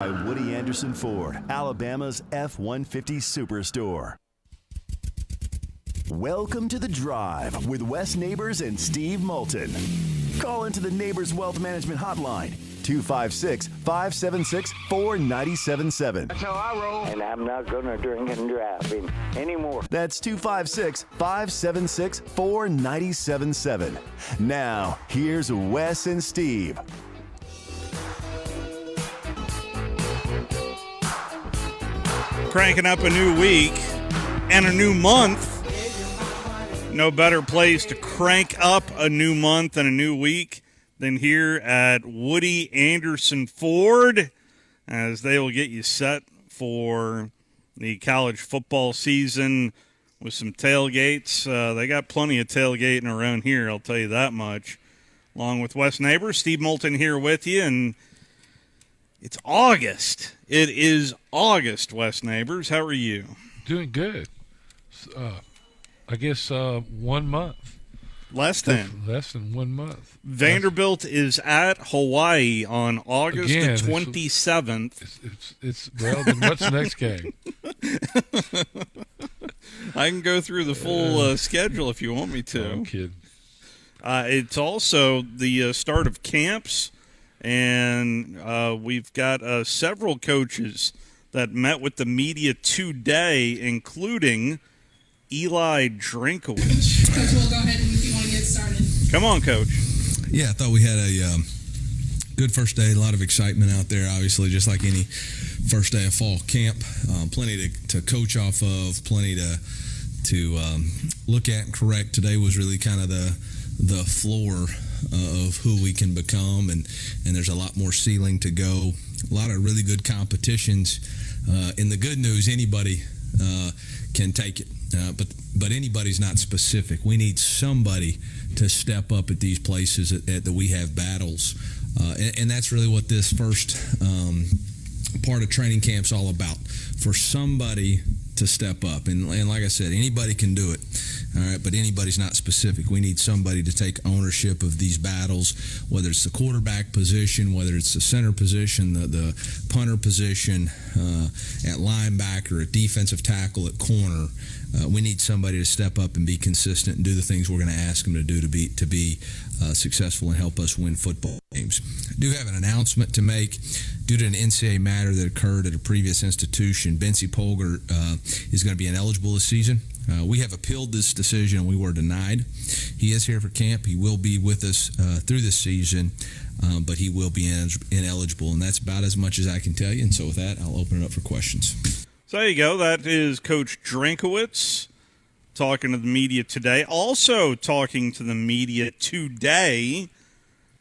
By Woody Anderson Ford, Alabama's F-150 Superstore. Welcome to The Drive with Wes Neighbors and Steve Moulton. Call into the Neighbors Wealth Management Hotline, 256-576-4977. That's how I roll. And I'm not going to drink and drive anymore. That's 256-576-4977. Now, here's Wes and Steve. Cranking up a new week and a new month. No better place to crank up a new month and a new week than here at Woody Anderson Ford, as they will get you set for the college football season with some tailgates. They got plenty of tailgating around here, I'll tell you that much. Along with Wes Neighbors, Steve Moulton here with you, and it's August. It is August, Wes Neighbors. How are you? Doing good. I guess 1 month. Less than 1 month. Vanderbilt is at Hawaii on August the 27th. Well, then what's the next game? I can go through the full schedule if you want me to. I'm kidding. It's also the start of camps. And we've got several coaches that met with the media today, including Eli Drinkowitz. Coach, we'll go ahead and if you want to get started. Come on, Coach. Yeah, I thought we had a good first day. A lot of excitement out there, obviously, just like any first day of fall camp. Plenty to coach off of, plenty to look at and correct. Today was really kind of the floor of who we can become, and there's a lot more ceiling to go. A lot of really good competitions. And the good news, anybody can take it, but anybody's not specific. We need somebody to step up at these places that we have battles, and that's really what this first part of training camp's all about. For somebody to step up, and like I said, anybody can do it. All right, but anybody's not specific. We need somebody to take ownership of these battles, whether it's the quarterback position, whether it's the center position, the punter position, at linebacker, at defensive tackle, at corner. We need somebody to step up and be consistent and do the things we're going to ask them to do to be successful and help us win football games. I do have an announcement to make. Due to an NCAA matter that occurred at a previous institution, Bency Polgar is going to be ineligible this season. We have appealed this decision, and we were denied. He is here for camp. He will be with us through this season, but he will be ineligible, and that's about as much as I can tell you. And so with that, I'll open it up for questions. So there you go. That is Coach Drinkowitz talking to the media today. Also talking to the media today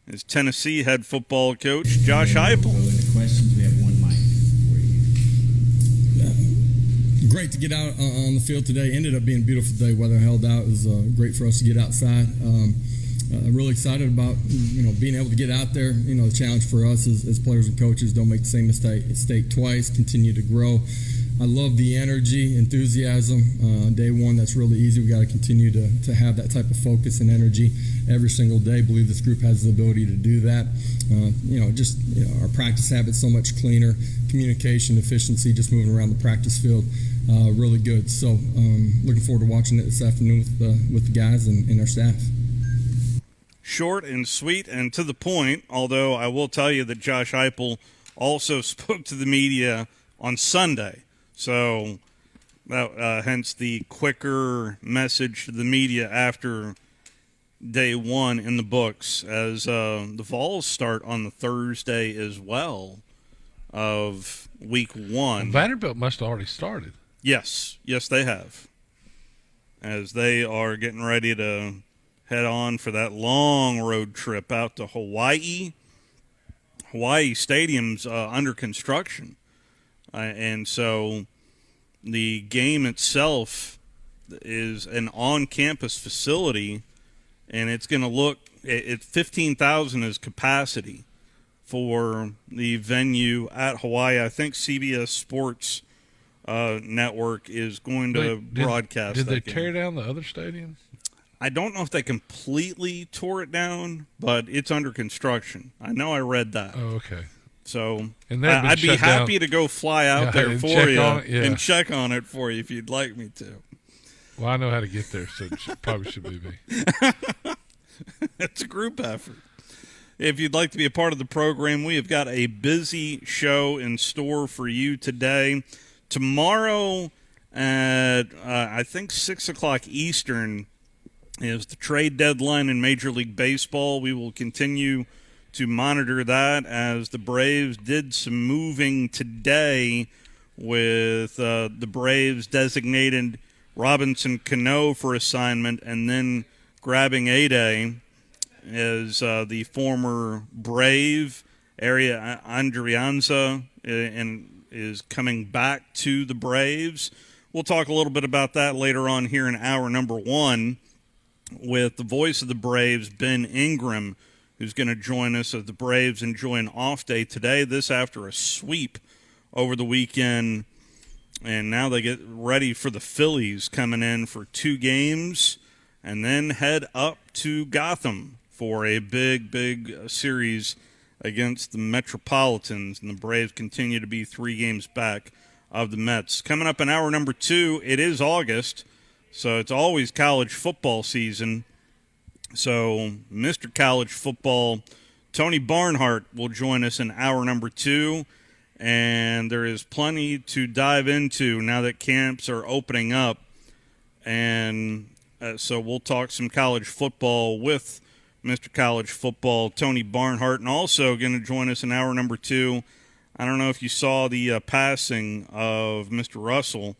is Tennessee head football coach Josh Heupel. Questions, we have one mic for you. Great to get out on the field today. Ended up being a beautiful day. Weather held out. It was great for us to get outside. Really excited about being able to get out there. The challenge for us as players and coaches, don't make the same mistake twice. Continue to grow. I love the energy, enthusiasm. Day one, that's really easy. We got to continue to have that type of focus and energy every single day. Believe this group has the ability to do that. Our practice habits so much cleaner. Communication, efficiency, just moving around the practice field, really good. So looking forward to watching it this afternoon with the guys and our staff. Short and sweet and to the point, although I will tell you that Josh Heupel also spoke to the media on Sunday. So, hence the quicker message to the media after day one in the books, as the Vols start on the Thursday as well of week one. Vanderbilt must have already started. Yes, they have, as they are getting ready to head on for that long road trip out to Hawaii. Hawaii Stadium's under construction. And so the game itself is an on-campus facility, and it's going to look at 15,000 is capacity for the venue at Hawaii. I think CBS Sports Network is going to broadcast that game. Did they tear down the other stadium? I don't know if they completely tore it down, but it's under construction. I know I read that. Oh, okay. So And they've been I'd be shut happy down. to go fly out Yeah, there and for check you on it, yeah. and check on it for you if you'd like me to. Well, I know how to get there, so it probably should be me. It's a group effort. If you'd like to be a part of the program, we have got a busy show in store for you today. Tomorrow at, I think, 6 o'clock Eastern is the trade deadline in Major League Baseball. We will continue to monitor that as the Braves did some moving today with the Braves designated Robinson Cano for assignment and then grabbing A-Day as the former Brave area Andrianza and is coming back to the Braves. We'll talk a little bit about that later on here in hour number 1 with the voice of the Braves, Ben Ingram, who's going to join us as the Braves enjoy an off day today. This after a sweep over the weekend. And now they get ready for the Phillies coming in for 2 games and then head up to Gotham for a big series against the Metropolitans. And the Braves continue to be 3 games back of the Mets. Coming up in hour number 2, it is August, so it's always college football season. So Mr. College Football, Tony Barnhart, will join us in hour number 2. And there is plenty to dive into now that camps are opening up. And so we'll talk some college football with Mr. College Football, Tony Barnhart, and also going to join us in hour number 2. I don't know if you saw the passing of Mr. Russell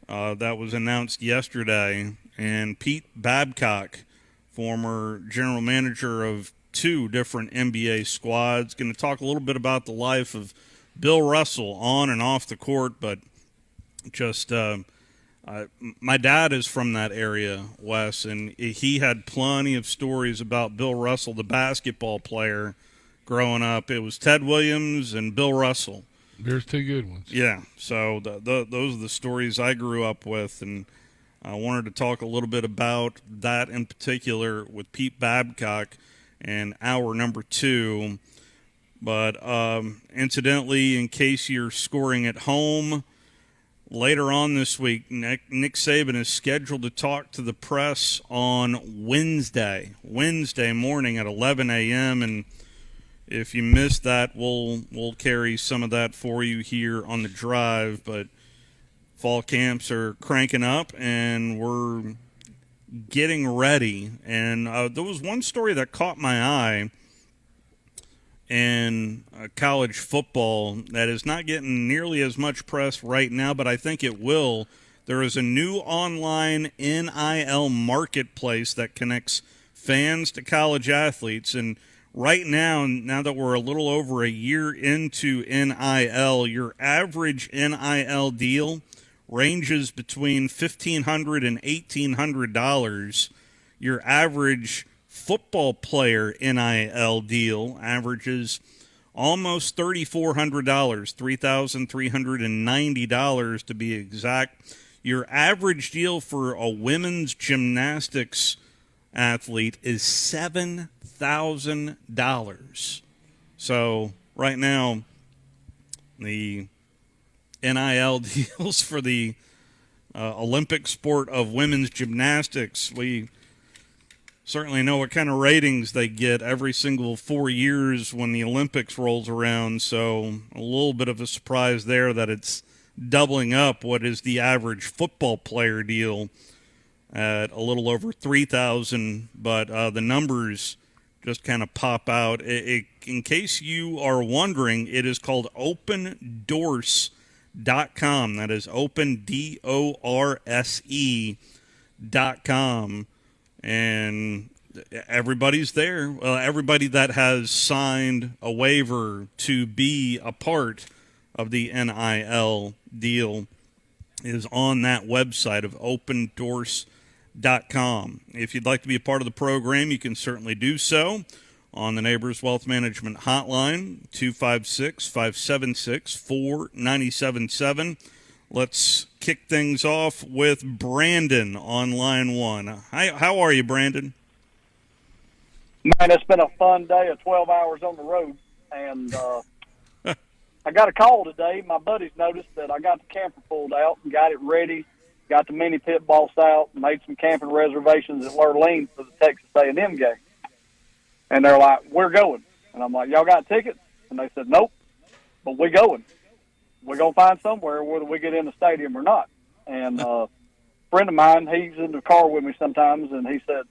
that was announced yesterday. And Pete Babcock, former general manager of 2 different NBA squads, going to talk a little bit about the life of Bill Russell on and off the court, but just my dad is from that area, Wes, and he had plenty of stories about Bill Russell, the basketball player, growing up. It was Ted Williams and Bill Russell. There's 2 good ones. Yeah, so those are the stories I grew up with, and I wanted to talk a little bit about that in particular with Pete Babcock in hour number 2. But incidentally, in case you're scoring at home, later on this week, Nick Saban is scheduled to talk to the press on Wednesday morning at 11 a.m. And if you missed that, we'll carry some of that for you here on the drive. But fall camps are cranking up, and we're getting ready. And there was one story that caught my eye in college football that is not getting nearly as much press right now, but I think it will. There is a new online NIL marketplace that connects fans to college athletes. And right now that we're a little over a year into NIL, your average NIL deal ranges between $1,500 and $1,800. Your average football player NIL deal averages almost $3,400, $3,390 to be exact. Your average deal for a women's gymnastics athlete is $7,000. So right now, the NIL deals for the Olympic sport of women's gymnastics, we certainly know what kind of ratings they get every single 4 years when the Olympics rolls around. So a little bit of a surprise there that it's doubling up what is the average football player deal at a little over $3,000. But the numbers just kind of pop out. In case you are wondering, it is called OpenDorse.com. That is OpenDorse.com. And everybody's there. Well, everybody that has signed a waiver to be a part of the NIL deal is on that website of OpenDorse.com. If you'd like to be a part of the program, you can certainly do so on the Neighbors Wealth Management Hotline, 256-576-4977. Let's kick things off with Brandon on line 1. Hi, how are you, Brandon? Man, it's been a fun day of 12 hours on the road. And I got a call today. My buddies noticed that I got the camper pulled out and got it ready, got the mini pit boss out, made some camping reservations at Lurleen for the Texas A&M game. And they're like, we're going. And I'm like, y'all got tickets? And they said, nope, but we're going. We're going to find somewhere whether we get in the stadium or not. And a friend of mine, he's in the car with me sometimes, and he said,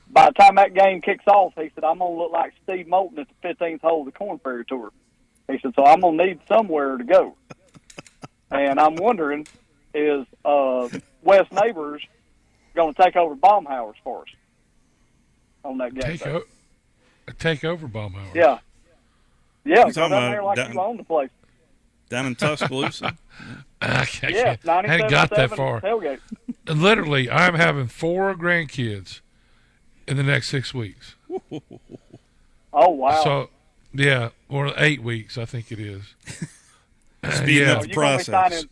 by the time that game kicks off, he said, I'm going to look like Steve Moulton at the 15th hole of the Corn Ferry Tour. He said, so I'm going to need somewhere to go. And I'm wondering, is Wes Neighbors going to take over Baumhauer's for us on that game? Take over Baumhauer. Yeah. Yeah, go down talking there about like you own the place. Down in Tuscaloosa? I Yeah, hadn't got that 97.7 far. tailgate. Literally, I'm having 4 grandkids in the next 6 weeks. Oh, wow. So, yeah, or 8 weeks, I think it is. Speeding yeah. up the You're gonna be process.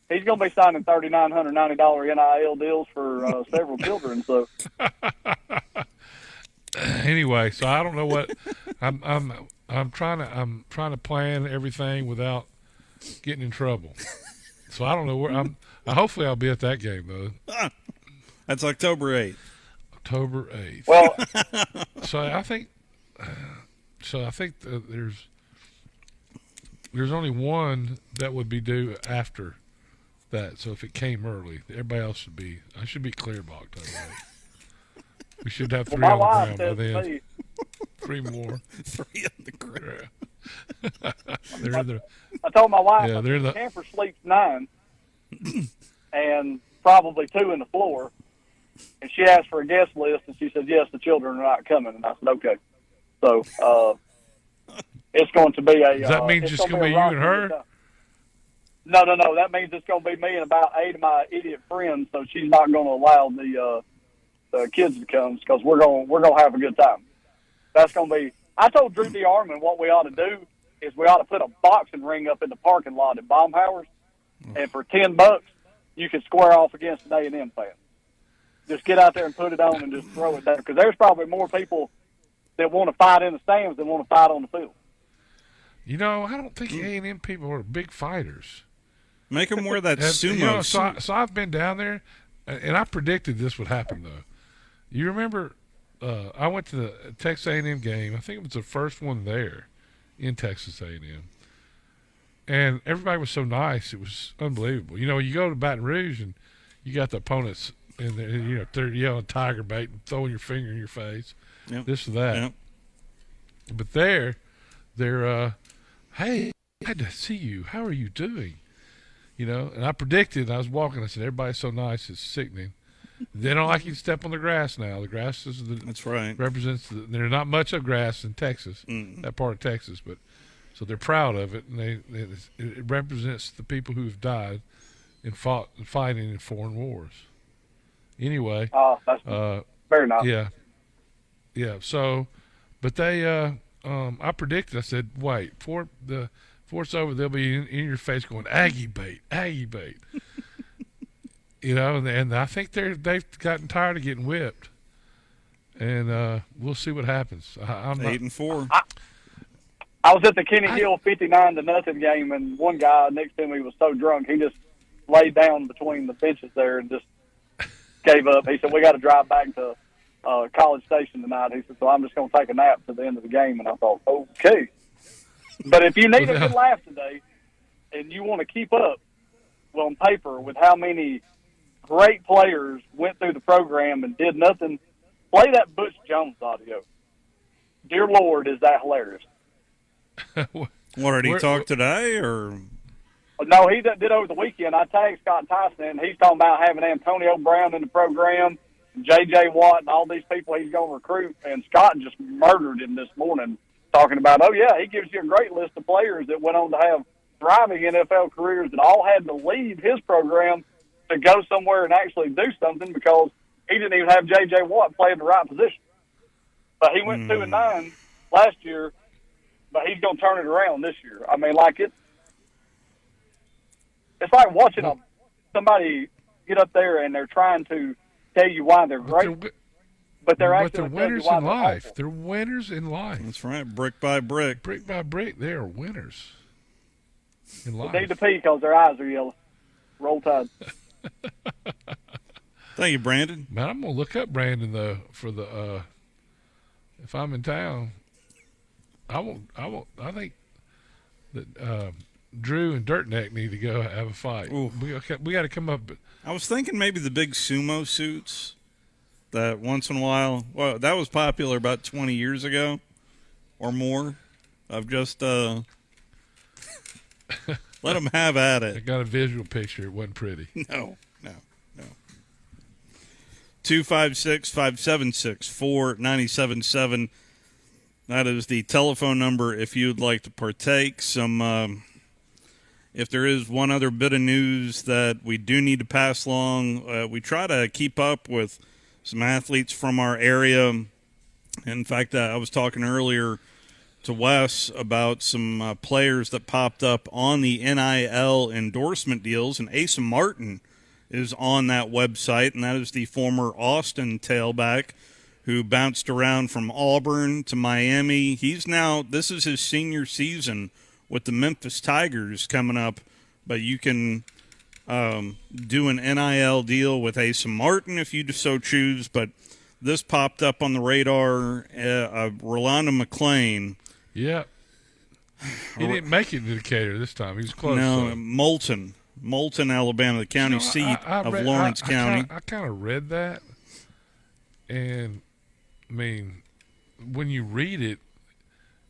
he's going to be signing $3,990 NIL deals for several children. So Anyway, so I don't know what I'm trying to plan everything without getting in trouble. So I don't know where hopefully I'll be at that game though. That's October 8th. October 8th. well, So I think there's only one that would be due after that. So if it came early, everybody else I should be clear blocked. We should have 3 my on the wife ground by says to then. me, 3 more. 3 on the ground. They're in the I told my wife, Yeah, they're the the- camper sleeps 9 and probably 2 in the floor. And she asked for a guest list, and she said, yes, the children are not coming. And I said, okay. So it's going to be a... Does that mean it's just gonna be you rocking and her? good time. No. That means it's going to be me and about 8 of my idiot friends, so she's not going to allow the kids to come because we're going to have a good time. That's going to be... I told Drew D. Armand what we ought to do is we ought to put a boxing ring up in the parking lot at Baumhauer's, and for $10, you can square off against an A&M fan. Just get out there and put it on and just throw it there because there's probably more people that want to fight in the stands than want to fight on the field. You know, I don't think A&M people are big fighters. Make them wear that sumo You know, suit. so I've been down there, and I predicted this would happen though. You remember, I went to the Texas A&M game. I think it was the first one there in Texas A&M, and everybody was so nice. It was unbelievable. You know, you go to Baton Rouge and you got the opponents, and they're yelling tiger bait and throwing your finger in your face, this or that. Yep. But they're hey, glad to see you. How are you doing? You know, and I predicted. I was walking. I said, everybody's so nice, it's sickening. They don't like you to step on the grass now. The grass is That's right. represents. There's not much of grass in Texas, that part of Texas, but so they're proud of it, and it represents the people who have died and fighting in foreign wars. Anyway, That's very nice. yeah. So, but they, I predicted. I said, wait, before it's over, they'll be in your face going Aggie bait. You know, and I think they've gotten tired of getting whipped, and we'll see what happens. I'm 8-4. I was at the Kenny Hill 59-0 game, and one guy next to me was so drunk he just laid down between the benches there and just gave up. He said, "We got to drive back to College Station tonight." He said, "So I'm just going to take a nap to the end of the game." And I thought, okay. But if you need a good laugh today, and you want to keep up, well, on paper with how many great players went through the program and did nothing, play that Butch Jones audio. Dear Lord, is that hilarious? What, did he talk today, or? No, he did over the weekend. I tagged Scott Tyson, and he's talking about having Antonio Brown in the program, J.J. Watt, and all these people he's going to recruit. And Scott just murdered him this morning, talking about, oh, yeah, he gives you a great list of players that went on to have thriving NFL careers that all had to leave his program to go somewhere and actually do something because he didn't even have J.J. Watt play in the right position. But he went 2-9 last year, but he's going to turn it around this year. I mean, like it's like watching somebody get up there and they're trying to tell you why they're great, but they're actually winners in life. They're winners in life. That's right, brick by brick. Brick by brick, they are winners. in life. They need to pee because their eyes are yellow. Roll Tide. Thank you, Brandon. Man, I'm gonna look up Brandon though for the if I'm in town. I won't. I think that Drew and Dirtneck need to go have a fight. Ooh. We got to come up. I was thinking maybe the big sumo suits that once in a while. Well, that was popular about 20 years ago or more. I've just let them have at I it. got a visual picture. It wasn't pretty. No. 256-576-4977. That is the telephone number if you'd like to partake. If there is one other bit of news that we do need to pass along, we try to keep up with some athletes from our area. In fact, I was talking earlier to Wes about some players that popped up on the NIL endorsement deals, and Asa Martin is on that website, and that is the former Austin tailback who bounced around from Auburn to Miami. This is his senior season with the Memphis Tigers coming up, but you can do an NIL deal with Asa Martin if you so choose. But this popped up on the radar. Rolando McClain. Yeah. He didn't make it to Decatur this time. He was close. No, Moulton, Alabama, the county seat of Lawrence County. I kind of read that, and I mean, when you read it,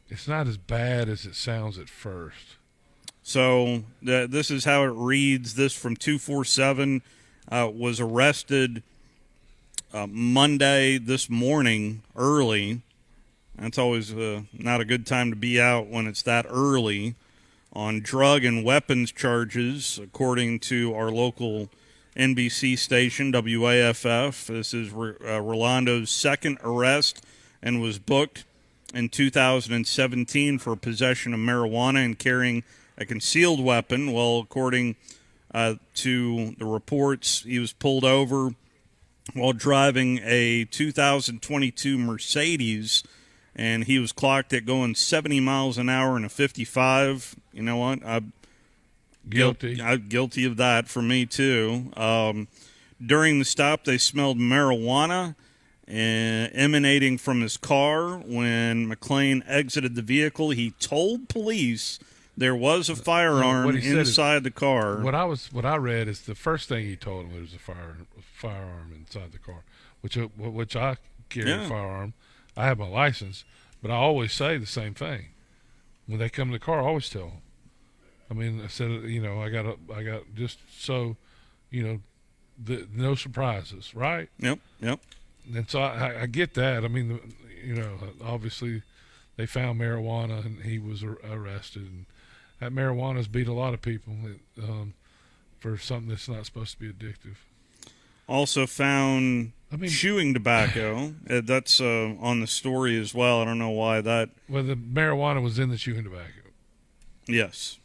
it's not as bad as it sounds at first. So this is how it reads. This from 247 was arrested Monday this morning early. That's always not a good time to be out when it's that early. On drug and weapons charges, according to our local NBC station, WAFF. This is Rolando's second arrest and was booked in 2017 for possession of marijuana and carrying a concealed weapon. Well, according to the reports, he was pulled over while driving a 2022 Mercedes, and he was clocked at going 70 miles an hour in a 55. You know what? I'm guilty of that for me, too. During the stop, they smelled marijuana emanating from his car. When McClain exited the vehicle, he told police there was a firearm inside the car. What I read is the first thing he told him was a firearm inside the car, which I carry a firearm. I have my license, but I always say the same thing. When they come to the car, I always tell them. I mean, I said, I got just so, no surprises, right? Yep. And so I get that. I mean, obviously they found marijuana and he was arrested. And that marijuana's beat a lot of people for something that's not supposed to be addictive. Also found chewing tobacco. That's on the story as well. I don't know why that. Well, the marijuana was in the chewing tobacco. Yes.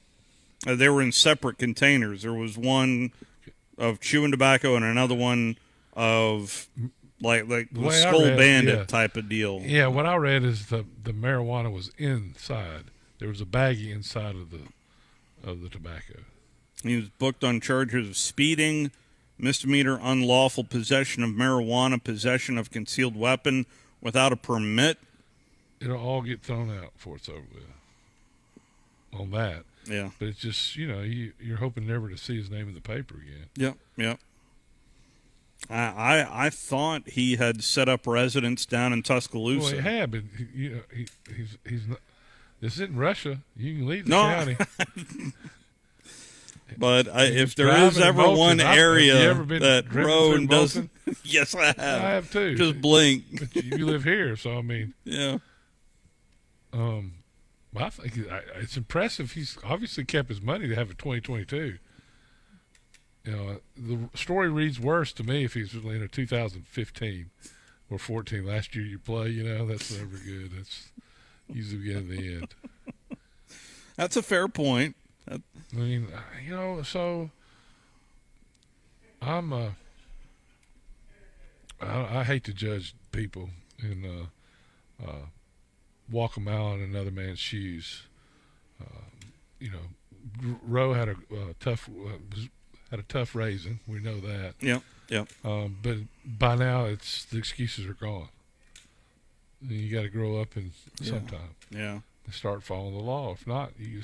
They were in separate containers. There was one of chewing tobacco and another one of like the Skull Bandit type of deal. Yeah, what I read is the marijuana was inside. There was a baggie inside of the tobacco. He was booked on charges of speeding, misdemeanor unlawful possession of marijuana, possession of concealed weapon without a permit. It'll all get thrown out before it's over with on that. Yeah. But it's just, you're hoping never to see his name in the paper again. Yep. I thought he had set up residence down in Tuscaloosa. Well, he had, but he's not. This isn't Russia. You can leave the county. But if there is ever one area that road doesn't, yes, I have. I have too. Just blink. But you live here, so I mean, yeah. I think it's impressive. He's obviously kept his money to have a 2022. The story reads worse to me if he's in a 2015 or 14. Last year you play, that's never good. That's usually beginning the end. That's a fair point. I mean, so I'm I hate to judge people and walk them out in another man's shoes. Rowe had a tough raising. We know that. Yep. But by now, the excuses are gone. You got to grow up and sometime. Yeah. And start following the law. If not, you're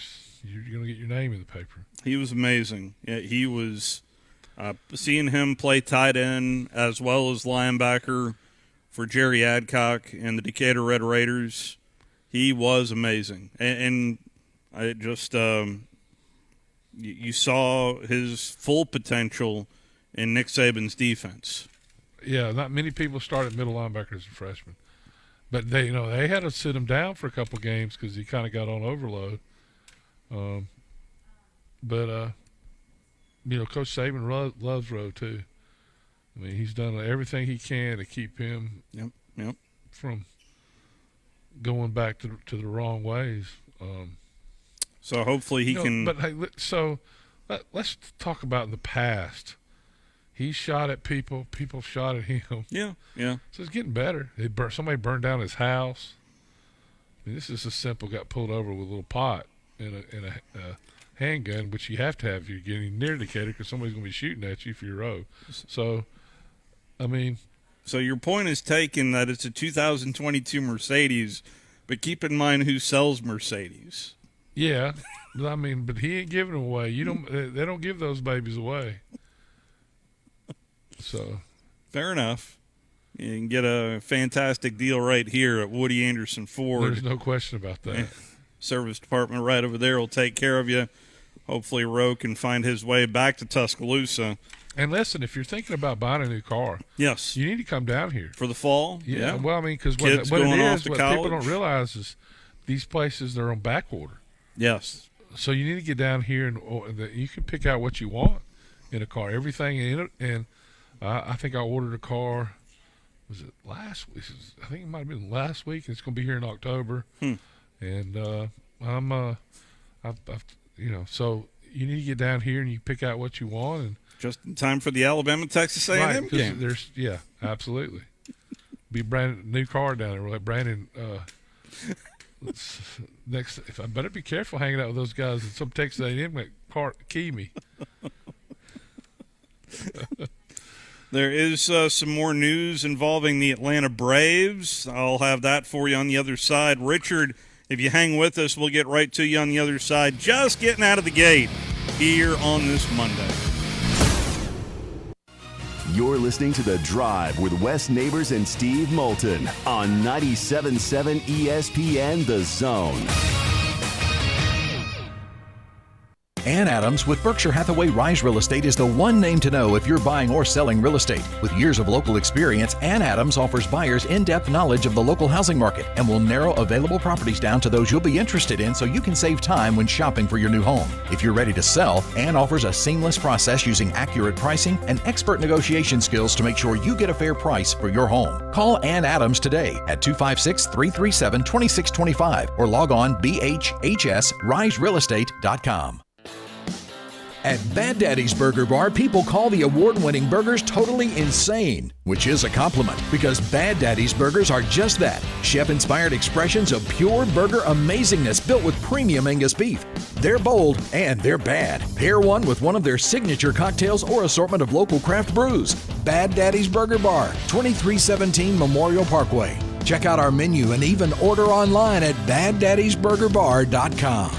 going to get your name in the paper. He was amazing. Yeah, he was. Seeing him play tight end as well as linebacker for Jerry Adcock and the Decatur Red Raiders, he was amazing. And I just you saw his full potential in Nick Saban's defense. Yeah, not many people started middle linebacker as a freshman, but they had to sit him down for a couple games because he kind of got on overload. Coach Saban loves Rowe too. I mean, he's done everything he can to keep him from going back to the wrong ways. So hopefully he can. But hey, let's talk about the past. He shot at people. People shot at him. Yeah. So it's getting better. Somebody burned down his house. I mean, this is a simple. Got pulled over with a little pot and a handgun, which you have to have if you're getting near Decatur because somebody's going to be shooting at you if you're Rowe. So, I mean. So your point is taken that it's a 2022 Mercedes, but keep in mind who sells Mercedes. Yeah, I mean, but he ain't giving them away. They don't give those babies away. So, fair enough. You can get a fantastic deal right here at Woody Anderson Ford. There's no question about that. Service department right over there will take care of you. Hopefully Rowe can find his way back to Tuscaloosa. And listen, if you're thinking about buying a new car, yes, you need to come down here for the fall. Yeah. Well, I mean, because what it is, what people don't realize is these places, they're on back order. Yes. So you need to get down here and you can pick out what you want in a car, everything in it. And I think I ordered a car. Was it last week? I think it might have been last week. It's going to be here in October. And so you need to get down here and you pick out what you want and. Just in time for the Alabama-Texas A&M game. Absolutely. Be a brand new car down there. Like Brandon, I better be careful hanging out with those guys. Some Texas A&M car key me. There is some more news involving the Atlanta Braves. I'll have that for you on the other side. Richard, if you hang with us, we'll get right to you on the other side. Just getting out of the gate here on this Monday. You're listening to The Drive with Wes Neighbors and Steve Moulton on 97.7 ESPN The Zone. Ann Adams with Berkshire Hathaway Rise Real Estate is the one name to know if you're buying or selling real estate. With years of local experience, Ann Adams offers buyers in-depth knowledge of the local housing market and will narrow available properties down to those you'll be interested in so you can save time when shopping for your new home. If you're ready to sell, Ann offers a seamless process using accurate pricing and expert negotiation skills to make sure you get a fair price for your home. Call Ann Adams today at 256-337-2625 or log on bhhsriserealestate.com. At Bad Daddy's Burger Bar, people call the award-winning burgers totally insane, which is a compliment because Bad Daddy's Burgers are just that, chef-inspired expressions of pure burger amazingness built with premium Angus beef. They're bold and they're bad. Pair one with one of their signature cocktails or assortment of local craft brews. Bad Daddy's Burger Bar, 2317 Memorial Parkway. Check out our menu and even order online at baddaddysburgerbar.com.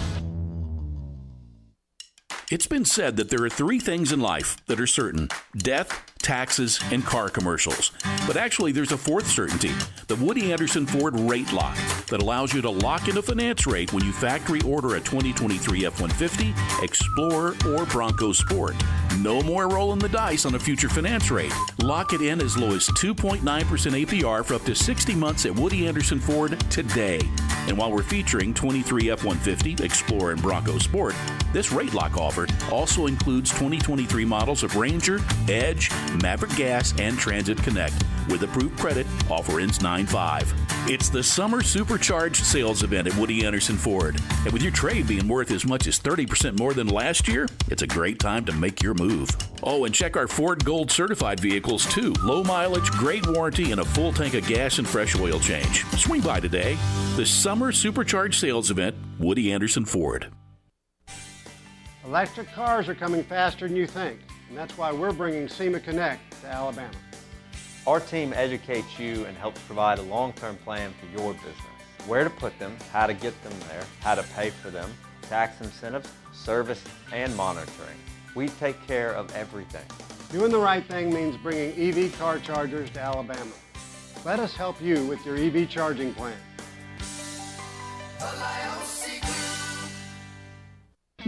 It's been said that there are three things in life that are certain: death, taxes, and car commercials. But actually, there's a fourth certainty: the Woody Anderson Ford Rate Lock that allows you to lock in a finance rate when you factory order a 2023 F-150, Explorer, or Bronco Sport. No more rolling the dice on a future finance rate. Lock it in as low as 2.9% APR for up to 60 months at Woody Anderson Ford today. And while we're featuring 23 F-150, Explorer, and Bronco Sport, this rate lock offer also includes 2023 models of Ranger, Edge, Maverick Gas, and Transit Connect. With approved credit, offer ends 9/5. It's the Summer Supercharged Sales Event at Woody Anderson Ford. And with your trade being worth as much as 30% more than last year, it's a great time to make your move. Oh, and check our Ford Gold certified vehicles too. Low mileage, great warranty, and a full tank of gas and fresh oil change. Swing by today. The Summer Supercharged Sales Event, Woody Anderson Ford. Electric cars are coming faster than you think, and that's why we're bringing SEMA Connect to Alabama. Our team educates you and helps provide a long-term plan for your business. Where to put them, how to get them there, how to pay for them, tax incentives, service, and monitoring. We take care of everything. Doing the right thing means bringing EV car chargers to Alabama. Let us help you with your EV charging plan.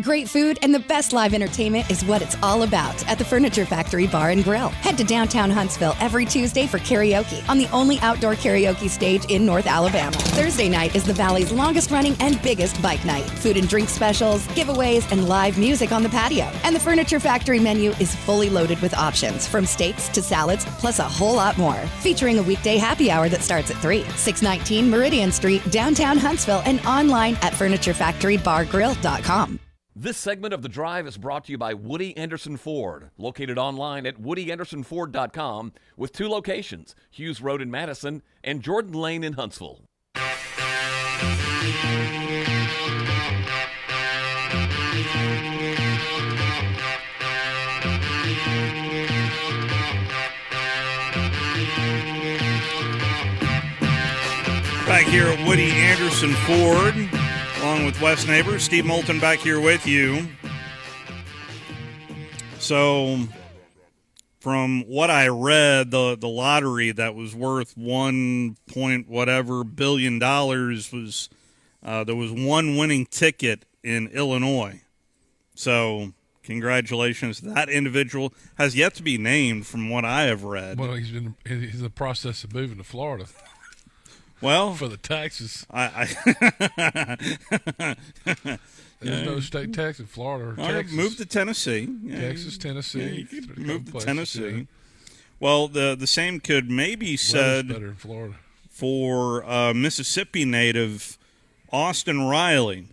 Great food and the best live entertainment is what it's all about at the Furniture Factory Bar and Grill. Head to downtown Huntsville every Tuesday for karaoke on the only outdoor karaoke stage in North Alabama. Thursday night is the Valley's longest running and biggest bike night. Food and drink specials, giveaways, and live music on the patio. And the Furniture Factory menu is fully loaded with options from steaks to salads, plus a whole lot more. Featuring a weekday happy hour that starts at 3. 619 Meridian Street, downtown Huntsville, and online at FurnitureFactoryBarGrill.com. This segment of The Drive is brought to you by Woody Anderson Ford, located online at WoodyAndersonFord.com with 2 locations, Hughes Road in Madison and Jordan Lane in Huntsville. Back here at Woody Anderson Ford, along with Wes Neighbors, Steve Moulton back here with you. So, from what I read, the lottery that was worth $1 billion was there was one winning ticket in Illinois. So, congratulations. That individual has yet to be named, from what I have read. Well, he's in the process of moving to Florida. Well, for the taxes, there's no state tax in Florida. Or Texas. Move to Tennessee. Yeah, Texas, Tennessee. Yeah, move to Tennessee. Yeah. Well, the same could maybe be said better in Florida. For Mississippi native Austin Riley.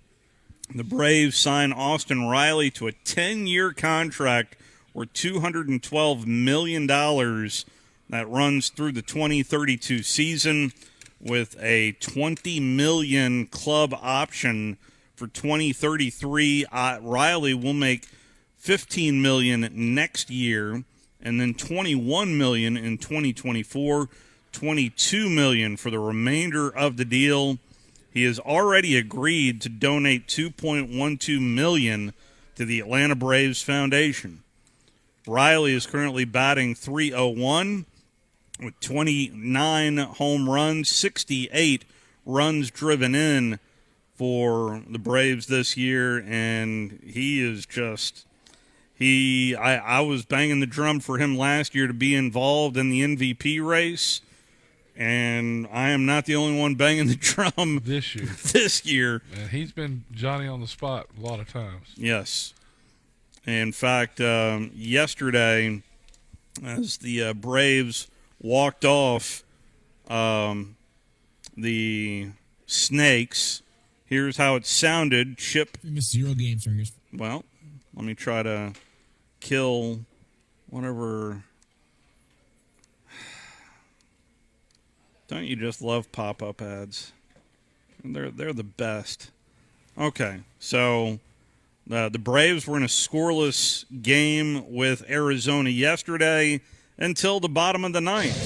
The Braves signed Austin Riley to a 10-year contract worth $212 million that runs through the 2032 season, with a $20 million club option for 2033. Riley will make $15 million next year, and then $21 million in 2024, $22 million for the remainder of the deal. He has already agreed to donate $2.12 million to the Atlanta Braves Foundation. Riley is currently batting .301. with 29 home runs, 68 runs driven in for the Braves this year, and he is just I was banging the drum for him last year to be involved in the MVP race, and I am not the only one banging the drum this year. And he's been Johnny on the spot a lot of times. Yes. In fact, yesterday, as the Braves walked off the Snakes, here's how it sounded. Chip. We missed 0 games during his. Well, let me try to kill whatever. Don't you just love pop-up ads? They're the best. Okay, so the Braves were in a scoreless game with Arizona yesterday until the bottom of the ninth.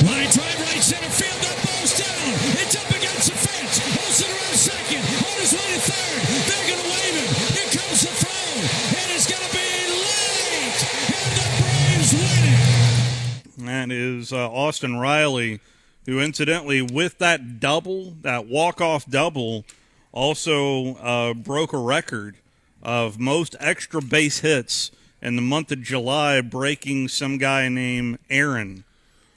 Line drive right center field, that ball's down. It's up against the fence. Olsen around second, on his way to third. They're going to wave him. Here comes the throw, and it's going to be late, and the Braves win it. That is Austin Riley, who incidentally, with that double, that walk-off double, also broke a record of most extra base hits in the month of July, breaking some guy named Aaron.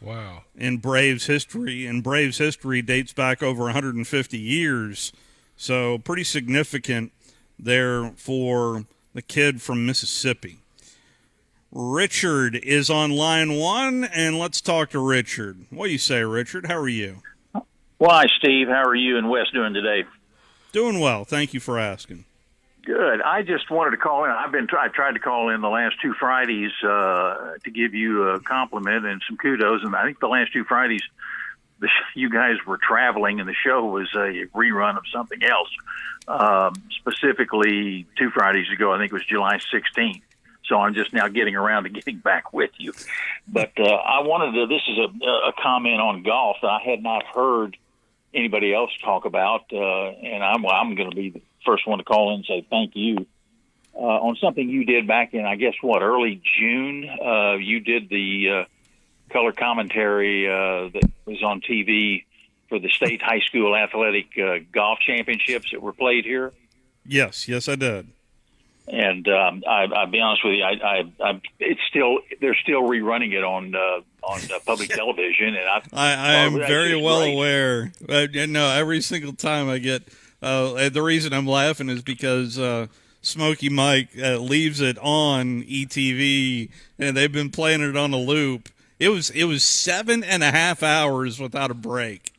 Wow. In Braves history. And Braves history dates back over 150 years. So pretty significant there for the kid from Mississippi. Richard is on line 1, and let's talk to Richard. What do you say, Richard? How are you? Why, Steve? How are you and Wes doing today? Doing well. Thank you for asking. Good. I just wanted to call in. I tried to call in the last 2 Fridays to give you a compliment and some kudos, and I think the last 2 Fridays you guys were traveling and the show was a rerun of something else. Specifically, 2 Fridays ago, I think it was July 16th. So I'm just now getting around to getting back with you. But I wanted to, this is a comment on golf that I had not heard anybody else talk about, and I'm going to be the first one to call in and say thank you on something you did back in, I guess, early June. You did the color commentary that was on TV for the state high school athletic golf championships that were played here. Yes, I did. And I'll be honest with you, they're still rerunning it on public television, and I am very well aware. Every single time I get the reason I'm laughing is because Smokey Mike leaves it on ETV, and they've been playing it on a loop. It was 7.5 hours without a break.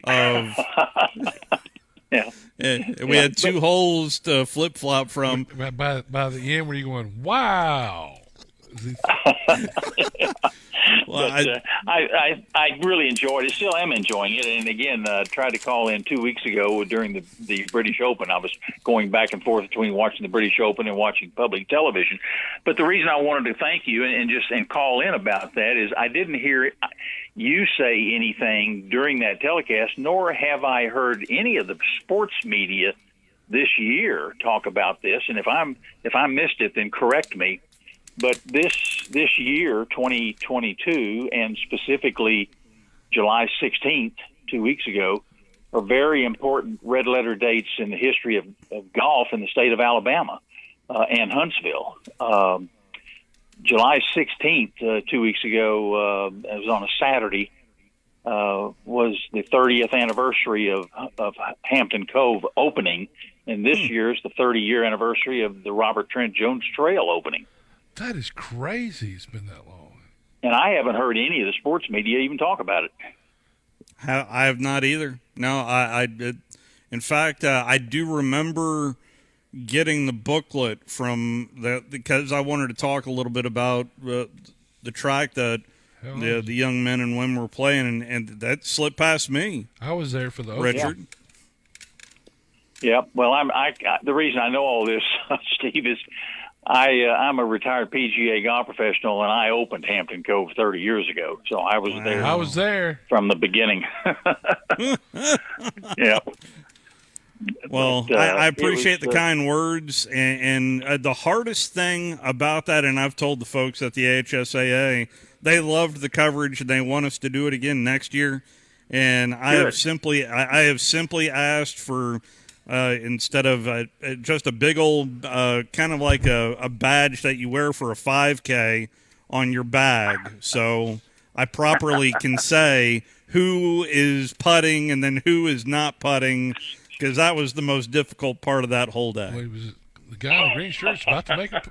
Of yeah. We had 2 holes to flip-flop from. By the end, were you going, wow? Well, I really enjoyed it. Still am enjoying it. And again, tried to call in 2 weeks ago during the British Open. I was going back and forth between watching the British Open and watching public television. But the reason I wanted to thank you and call in about that is I didn't hear you say anything during that telecast, nor have I heard any of the sports media this year talk about this. And if I missed it, then correct me. But this year, 2022, and specifically July 16th, 2 weeks ago, are very important red-letter dates in the history of golf in the state of Alabama and Huntsville. July 16th, 2 weeks ago, it was on a Saturday, was the 30th anniversary of Hampton Cove opening, and this year is the 30-year anniversary of the Robert Trent Jones Trail opening. That is crazy. It's been that long. And I haven't heard any of the sports media even talk about it. I have not either. No, I did. In fact, I do remember getting the booklet from because I wanted to talk a little bit about the track that the young men and women were playing, and that slipped past me. I was there for the Richard. Yeah. Well, the reason I know all this, Steve, is I'm a retired PGA golf professional, and I opened Hampton Cove 30 years ago, so I was there. I was there from the beginning. Yeah. Well, but, I appreciate the kind words, and the hardest thing about that, and I've told the folks at the AHSAA, they loved the coverage, and they want us to do it again next year. And I have simply asked for. Instead of just a big old kind of like a badge that you wear for a 5K on your bag. So I properly can say who is putting and then who is not putting, because that was the most difficult part of that whole day. Well, was the guy in the green shirt's about to make a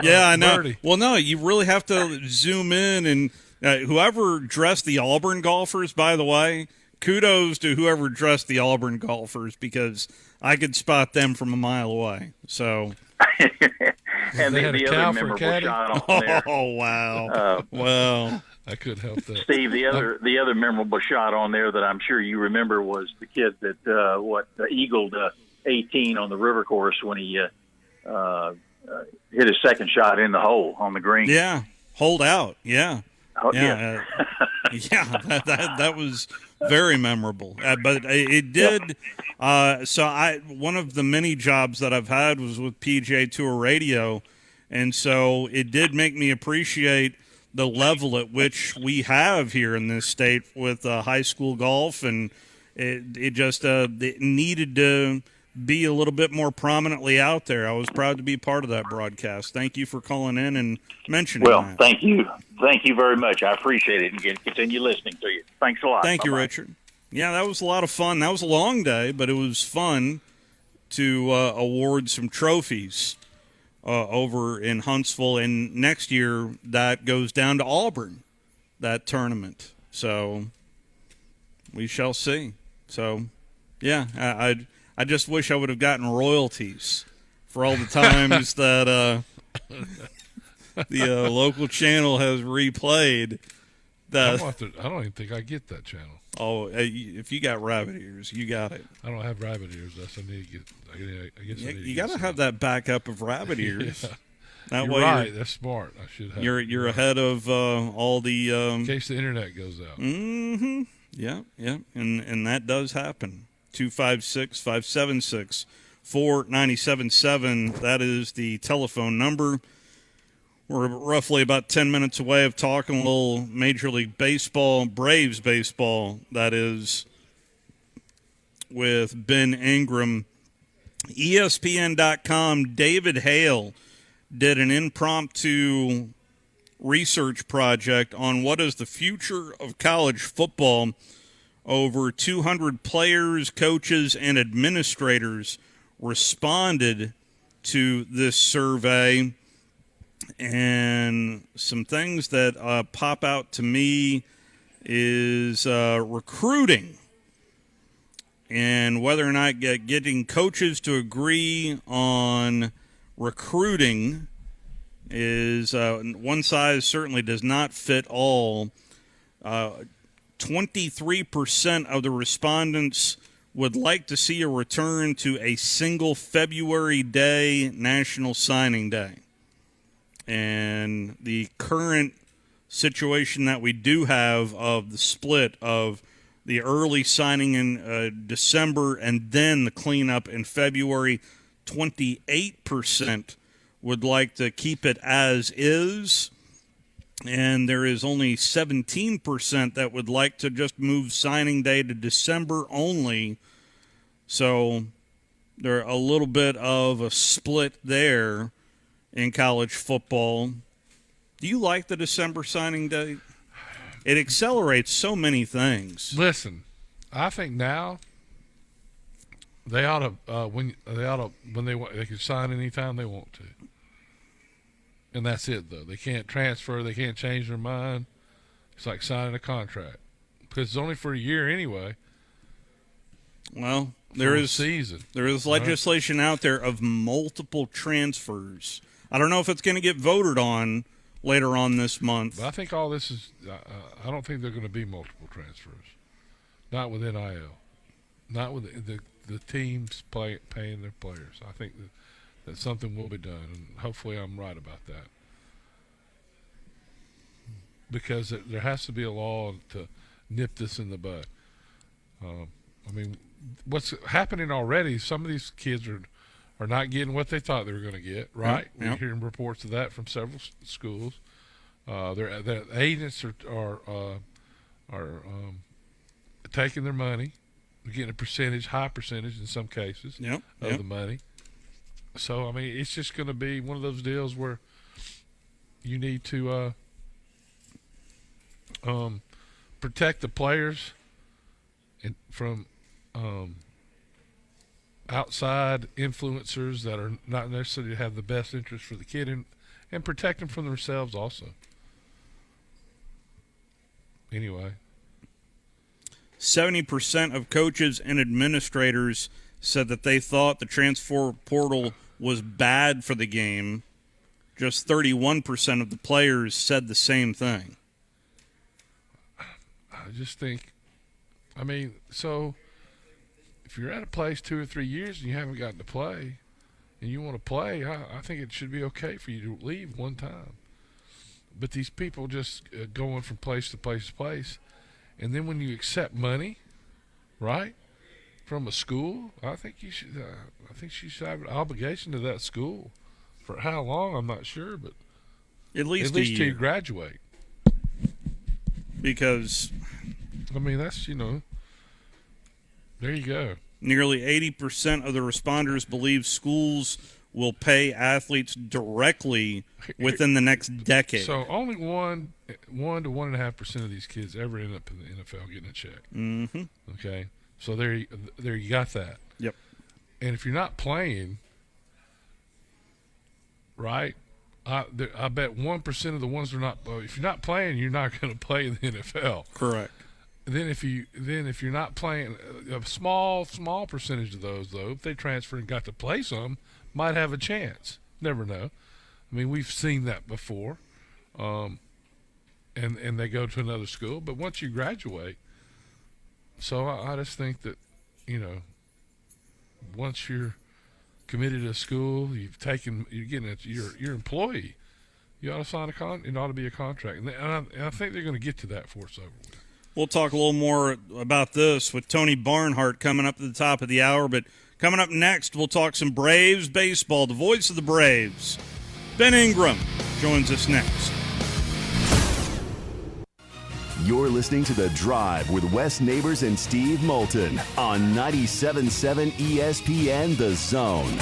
yeah, I know. birdie. Well, no, you really have to zoom in. And whoever dressed the Auburn golfers, by the way, kudos to whoever dressed the Auburn golfers, because I could spot them from a mile away. So, and the other memorable shot on there. Oh wow! Well, I could help that. Steve, the other memorable shot on there that I'm sure you remember was the kid that eagled 18 on the river course when he hit his second shot in the hole on the green. Yeah, hold out. Yeah. Oh, yeah. That was very memorable. But it did. So one of the many jobs that I've had was with PGA Tour Radio, and so it did make me appreciate the level at which we have here in this state with high school golf, and it just it needed to be a little bit more prominently out there. I was proud to be part of that broadcast. Thank you for calling in and mentioning that. Thank you. Thank you very much. I appreciate it, and continue listening to you. Thanks a lot. Thank you, Richard. Yeah, that was a lot of fun. That was a long day, but it was fun to award some trophies over in Huntsville, and next year that goes down to Auburn, that tournament. So we shall see. So, yeah, I just wish I would have gotten royalties for all the times that the local channel has replayed. I don't even think I get that channel. Oh, if you got rabbit ears, you got it. I don't have rabbit ears. That's I need to get. I guess I need You to got to have that backup of rabbit ears. Yeah. That You're way right. That's smart. I should have. You're ahead of all the. In case the internet goes out. Mm-hmm. Yeah, yeah, and that does happen. 256-576-4977. That is the telephone number. We're roughly about 10 minutes away of talking a little Major League Baseball, Braves baseball, that is, with Ben Ingram. ESPN.com, David Hale did an impromptu research project on what is the future of college football. Over 200 players, coaches, and administrators responded to this survey. And some things that pop out to me is recruiting and whether or not getting coaches to agree on recruiting is one size certainly does not fit all. 23% of the respondents would like to see a return to a single February day National Signing Day. And the current situation that we do have of the split of the early signing in December and then the cleanup in February, 28% would like to keep it as is. And there is only 17% that would like to just move signing day to December only. So there's a little bit of a split there in college football. Do you like the December signing day? It accelerates so many things. Listen, I think now they ought to when they can sign anytime they want to, and that's it. Though they can't transfer, they can't change their mind. It's like signing a contract because it's only for a year anyway. Well, there is legislation out there of multiple transfers. I don't know if it's going to get voted on later on this month. But I think all this is I don't think there are going to be multiple transfers. Not with NIL. Not with the teams paying their players. I think that something will be done, and hopefully I'm right about that. Because there has to be a law to nip this in the bud. I mean, what's happening already, some of these kids are not getting what they thought they were going to get, right? Yep. We're hearing reports of that from several schools. Their agents are taking their money. They're getting a high percentage in some cases of the money. So, I mean, it's just going to be one of those deals where you need to protect the players from outside influencers that are not necessarily have the best interest for the kid, and protect them from themselves also. Anyway, 70% of coaches and administrators said that they thought the transfer portal was bad for the game. Just 31% of the players said the same thing. I just think, I mean, so if you're at a place 2 or 3 years and you haven't gotten to play and you want to play, I think it should be okay for you to leave one time. But these people just going from place to place to place, and then when you accept money, right, from a school, I think you should. I think she should have an obligation to that school. For how long, I'm not sure, but at least till you graduate. Because, I mean, that's there you go. Nearly 80% of the responders believe schools will pay athletes directly within the next decade. So only 1 to 1.5% of these kids ever end up in the NFL getting a check. Mm-hmm. Okay, so there you got that. Yep. And if you're not playing, right? I bet 1% of the ones who are not. If you're not playing, you're not going to play in the NFL. Correct. Then if you're not playing, a small percentage of those though, if they transfer and got to play some, might have a chance. Never know. I mean, we've seen that before, and they go to another school. But once you graduate, So I just think that, once you're committed to school, you're getting your employee. You ought to sign it ought to be a contract, and I think they're going to get to that before it's over with. We'll talk a little more about this with Tony Barnhart coming up at the top of the hour, but coming up next, we'll talk some Braves baseball. The voice of the Braves, Ben Ingram, joins us next. You're listening to The Drive with Wes Neighbors and Steve Moulton on 97.7 ESPN The Zone.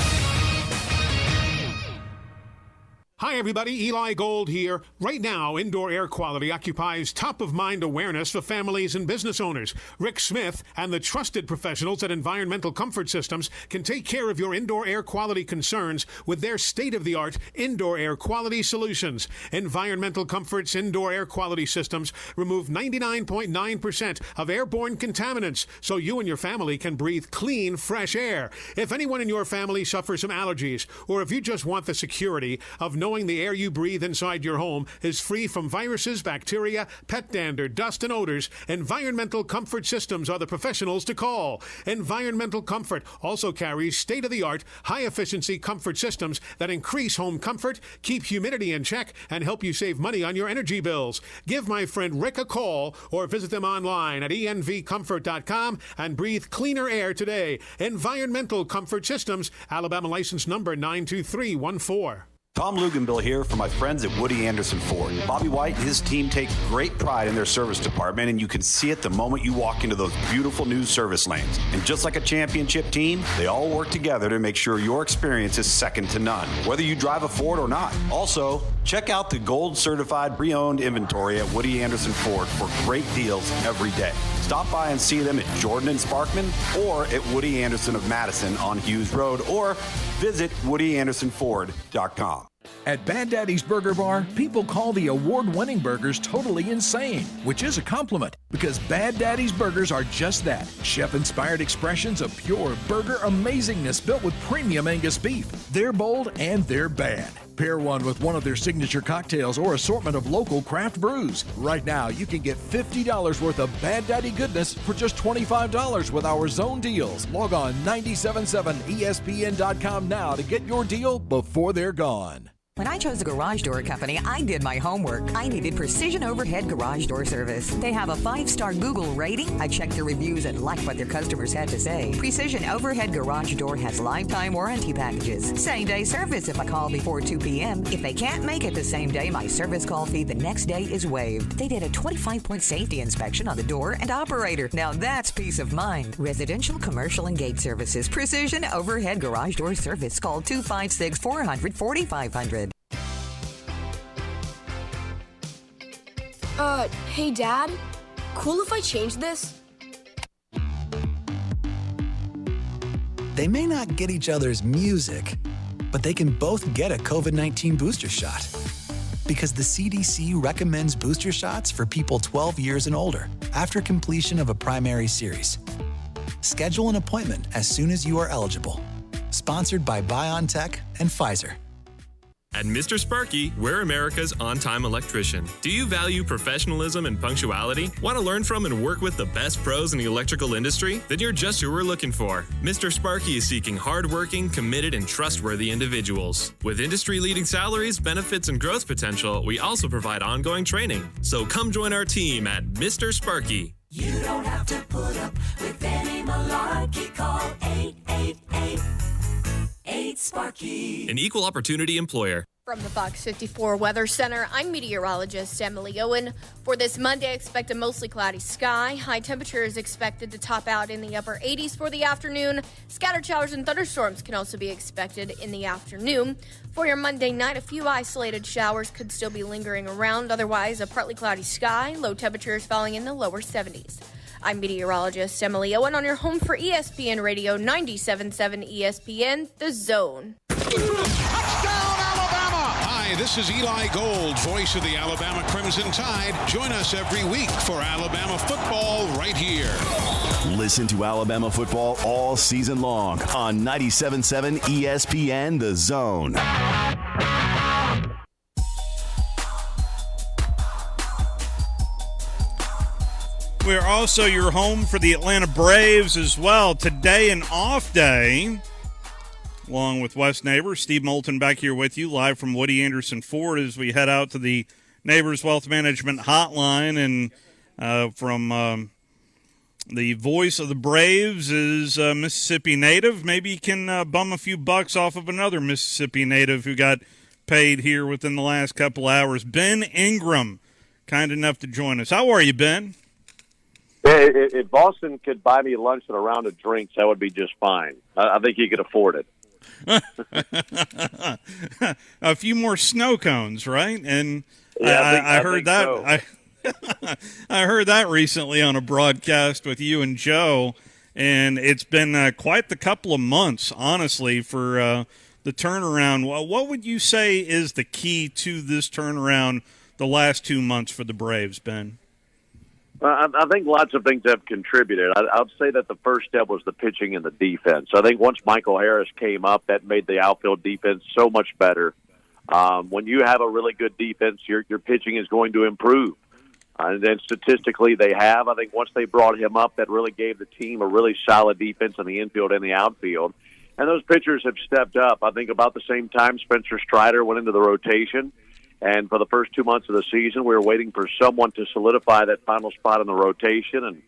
Hi, everybody. Eli Gold here. Right now, indoor air quality occupies top-of-mind awareness for families and business owners. Rick Smith and the trusted professionals at Environmental Comfort Systems can take care of your indoor air quality concerns with their state-of-the-art indoor air quality solutions. Environmental Comfort's indoor air quality systems remove 99.9% of airborne contaminants so you and your family can breathe clean, fresh air. If anyone in your family suffers from allergies, or if you just want the security of knowing the air you breathe inside your home is free from viruses, bacteria, pet dander, dust, and odors, Environmental Comfort Systems are the professionals to call. Environmental Comfort also carries state-of-the-art, high-efficiency comfort systems that increase home comfort, keep humidity in check, and help you save money on your energy bills. Give my friend Rick a call or visit them online at envcomfort.com and breathe cleaner air today. Environmental Comfort Systems, Alabama license number 92314. Tom Luganbill here for my friends at Woody Anderson Ford. Bobby White and his team take great pride in their service department, and you can see it the moment you walk into those beautiful new service lanes. And just like a championship team, they all work together to make sure your experience is second to none, whether you drive a Ford or not. Also, check out the gold-certified pre-owned inventory at Woody Anderson Ford for great deals every day. Stop by and see them at Jordan and Sparkman or at Woody Anderson of Madison on Hughes Road, or visit WoodyAndersonFord.com. At Bad Daddy's Burger Bar, people call the award-winning burgers totally insane, which is a compliment because Bad Daddy's Burgers are just that. Chef-inspired expressions of pure burger amazingness built with premium Angus beef. They're bold and they're bad. Pair one with one of their signature cocktails or assortment of local craft brews. Right now, you can get $50 worth of Bad Daddy goodness for just $25 with our zone deals. Log on 977ESPN.com now to get your deal before they're gone. When I chose a garage door company, I did my homework. I needed Precision Overhead Garage Door Service. They have a 5-star Google rating. I checked their reviews and liked what their customers had to say. Precision Overhead Garage Door has lifetime warranty packages. Same-day service if I call before 2 p.m. If they can't make it the same day, my service call fee the next day is waived. They did a 25-point safety inspection on the door and operator. Now that's peace of mind. Residential, commercial, and gate services. Precision Overhead Garage Door Service. Call 256-400-4500. Hey, Dad? Cool if I change this? They may not get each other's music, but they can both get a COVID-19 booster shot. Because the CDC recommends booster shots for people 12 years and older after completion of a primary series. Schedule an appointment as soon as you are eligible. Sponsored by BioNTech and Pfizer. At Mr. Sparky, we're America's on-time electrician. Do you value professionalism and punctuality? Want to learn from and work with the best pros in the electrical industry? Then you're just who we're looking for. Mr. Sparky is seeking hard-working, committed, and trustworthy individuals. With industry-leading salaries, benefits, and growth potential, we also provide ongoing training. So come join our team at Mr. Sparky. You don't have to put up with any malarkey. Call 888-8-SPARKY. An equal opportunity employer. From the Fox 54 Weather Center, I'm meteorologist Emily Owen. For this Monday, expect a mostly cloudy sky. High temperature is expected to top out in the upper 80s for the afternoon. Scattered showers and thunderstorms can also be expected in the afternoon. For your Monday night, a few isolated showers could still be lingering around. Otherwise, a partly cloudy sky. Low temperatures falling in the lower 70s. I'm meteorologist Emily Owen on your home for ESPN Radio 97.7 ESPN, The Zone. Hi, this is Eli Gold, voice of the Alabama Crimson Tide. Join us every week for Alabama football right here. Listen to Alabama football all season long on 97.7 ESPN The Zone. We're also your home for the Atlanta Braves as well. Today, an off day. Along with Wes Neighbors, Steve Moulton back here with you, live from Woody Anderson Ford as we head out to the Neighbors Wealth Management Hotline. And from the voice of the Braves is a Mississippi native. Maybe you can bum a few bucks off of another Mississippi native who got paid here within the last couple hours. Ben Ingram, kind enough to join us. How are you, Ben? If Boston could buy me lunch and a round of drinks, that would be just fine. I think he could afford it. A few more snow cones, right? And yeah, I heard that. So. I heard that recently on a broadcast with you and Joe, and it's been quite the couple of months, honestly, for the turnaround. What would you say is the key to this turnaround the last 2 months for the Braves, Ben? I think lots of things have contributed. I'd say that the first step was the pitching and the defense. I think once Michael Harris came up, that made the outfield defense so much better. When you have a really good defense, your pitching is going to improve. And then statistically they have. I think once they brought him up, that really gave the team a really solid defense in the infield and the outfield. And those pitchers have stepped up. I think about the same time Spencer Strider went into the rotation. And for the first 2 months of the season, we were waiting for someone to solidify that final spot in the rotation. And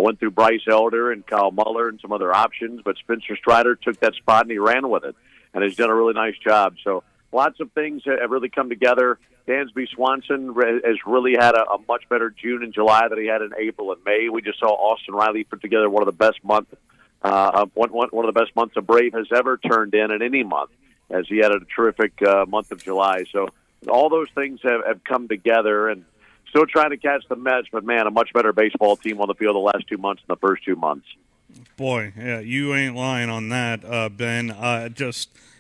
went through Bryce Elder and Kyle Muller and some other options. But Spencer Strider took that spot and he ran with it. And has done a really nice job. So lots of things have really come together. Dansby Swanson has really had a much better June and July than he had in April and May. We just saw Austin Riley put together one of the best months a Brave has ever turned in any month, as he had a terrific month of July. So all those things have come together, and still trying to catch the Mets, but man, a much better baseball team on the field the last 2 months than the first 2 months. Boy, yeah, you ain't lying on that, Ben.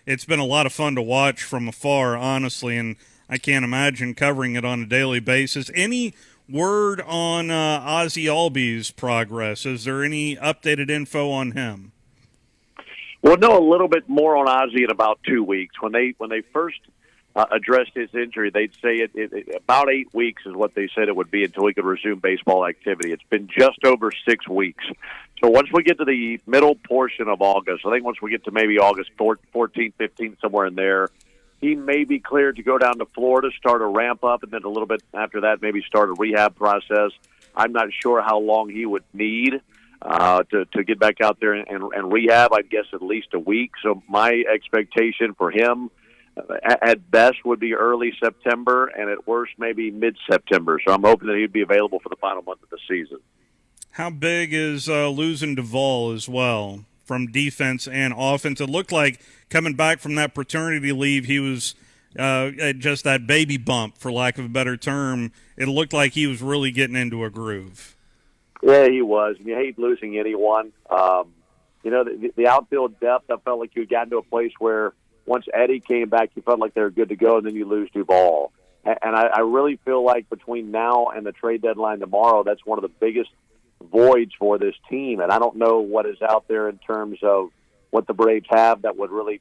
It's been a lot of fun to watch from afar, honestly, and I can't imagine covering it on a daily basis. Any word on Ozzie Albies' progress? Is there any updated info on him? We'll know a little bit more on Ozzie in about 2 weeks. When they first addressed his injury, they'd say it about 8 weeks is what they said it would be until he could resume baseball activity. It's been just over 6 weeks. So once we get to the middle portion of August, I think once we get to maybe August 14, 15, somewhere in there, he may be cleared to go down to Florida, start a ramp up, and then a little bit after that maybe start a rehab process. I'm not sure how long he would need to get back out there and rehab. I'd guess at least a week. So my expectation for him at best would be early September, and at worst maybe mid-September. So I'm hoping that he'd be available for the final month of the season. How big is losing Duvall as well from defense and offense? It looked like coming back from that paternity leave, he was just that baby bump, for lack of a better term. It looked like he was really getting into a groove. Yeah, he was. You hate losing anyone. The outfield depth, I felt like you had gotten to a place where once Eddie came back, you felt like they were good to go, and then you lose Duvall. And I really feel like between now and the trade deadline tomorrow, that's one of the biggest voids for this team. And I don't know what is out there in terms of what the Braves have that would really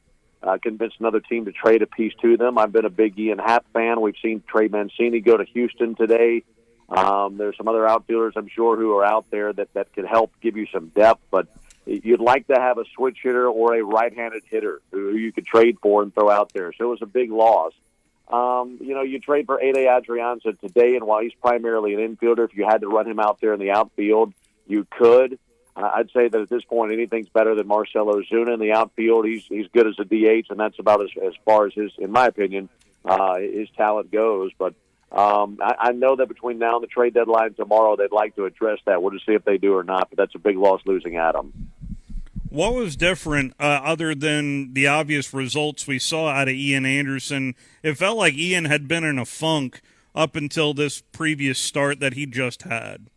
convince another team to trade a piece to them. I've been a big Ian Happ fan. We've seen Trey Mancini go to Houston today. There's some other outfielders, I'm sure, who are out there that could help give you some depth. But you'd like to have a switch hitter or a right-handed hitter who you could trade for and throw out there. So it was a big loss. You trade for Ade Adrianza today, and while he's primarily an infielder, if you had to run him out there in the outfield, you could. I'd say that at this point, anything's better than Marcell Ozuna in the outfield. He's good as a DH, and that's about as far as in my opinion, his talent goes. But I know that between now and the trade deadline tomorrow, they'd like to address that. We'll just see if they do or not, but that's a big loss losing Adam. What was different other than the obvious results we saw out of Ian Anderson? It felt like Ian had been in a funk up until this previous start that he just had.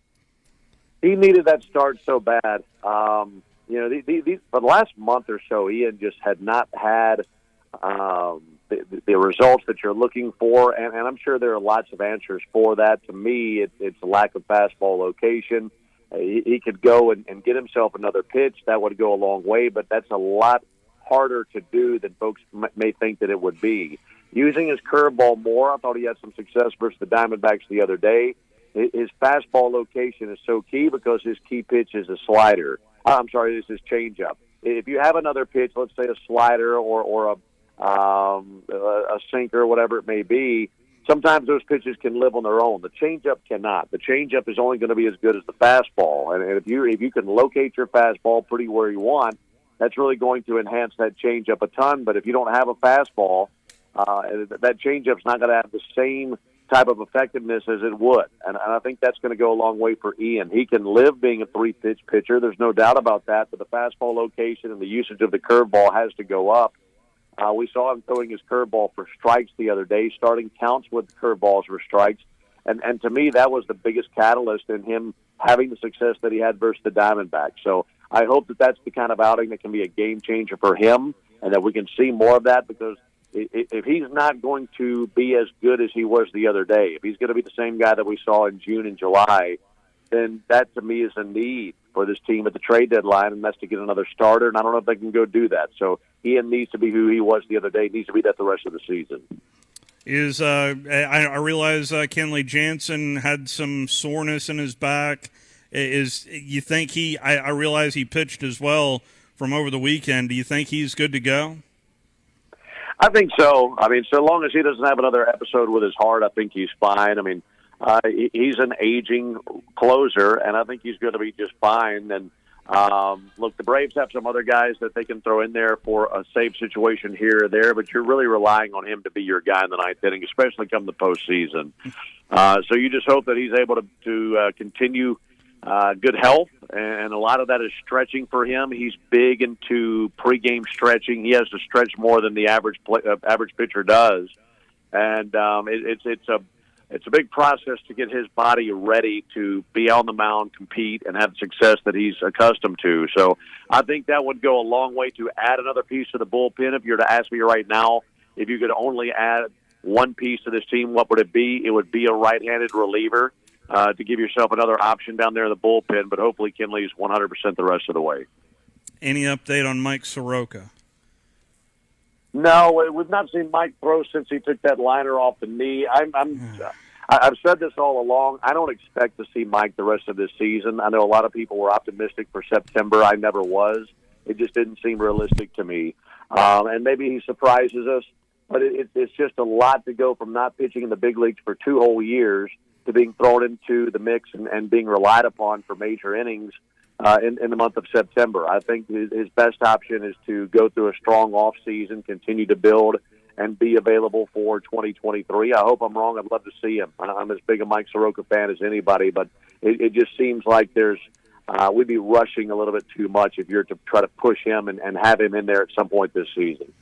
He needed that start so bad. For the last month or so, Ian just had not had the results that you're looking for, and I'm sure there are lots of answers for that. To me, it's a lack of fastball location. He could go and get himself another pitch. That would go a long way, but that's a lot harder to do than folks may think that it would be. Using his curveball more, I thought he had some success versus the Diamondbacks the other day. his fastball location is so key because his key pitch is a slider. I'm sorry, this is changeup. If you have another pitch, let's say a slider or a sinker, whatever it may be, sometimes those pitches can live on their own. The changeup cannot. The changeup is only going to be as good as the fastball. And if you can locate your fastball pretty where you want, that's really going to enhance that changeup a ton. But if you don't have a fastball, that changeup's not going to have the same type of effectiveness as it would. And I think that's going to go a long way for Ian. He can live being a three-pitch pitcher. There's no doubt about that. But the fastball location and the usage of the curveball has to go up. We saw him throwing his curveball for strikes the other day, starting counts with curveballs for strikes. And to me, that was the biggest catalyst in him having the success that he had versus the Diamondbacks. So I hope that that's the kind of outing that can be a game changer for him and that we can see more of that, because if he's not going to be as good as he was the other day, if he's going to be the same guy that we saw in June and July, then that to me is a need for this team at the trade deadline, and that's to get another starter, and I don't know if they can go do that. So Ian needs to be who he was the other day, needs to be that the rest of the season. I realize Kenley Jansen had some soreness in his back. You think I realize he pitched as well from over the weekend. Do you think he's good to go? I think so. I mean, so long as he doesn't have another episode with his heart, I think he's fine. I mean, he's an aging closer, and I think he's going to be just fine. And look, the Braves have some other guys that they can throw in there for a safe situation here or there, but you're really relying on him to be your guy in the ninth inning, especially come the postseason. So you just hope that he's able to continue good health, and a lot of that is stretching for him. He's big into pregame stretching. He has to stretch more than the average pitcher does, and it's a big process to get his body ready to be on the mound, compete, and have the success that he's accustomed to. So I think that would go a long way to add another piece to the bullpen. If you were to ask me right now, if you could only add one piece to this team, what would it be? It would be a right-handed reliever to give yourself another option down there in the bullpen, but hopefully Kenley's 100% the rest of the way. Any update on Mike Soroka? No, we've not seen Mike throw since he took that liner off the knee. I've said this all along. I don't expect to see Mike the rest of this season. I know a lot of people were optimistic for September. I never was. It just didn't seem realistic to me. And maybe he surprises us, but it's just a lot to go from not pitching in the big leagues for 2 whole years to being thrown into the mix and being relied upon for major innings in the month of September. I think his best option is to go through a strong off season, continue to build, and be available for 2023. I hope I'm wrong. I'd love to see him. I'm as big a Mike Soroka fan as anybody, but it just seems like we'd be rushing a little bit too much if you're to try to push him and have him in there at some point this season.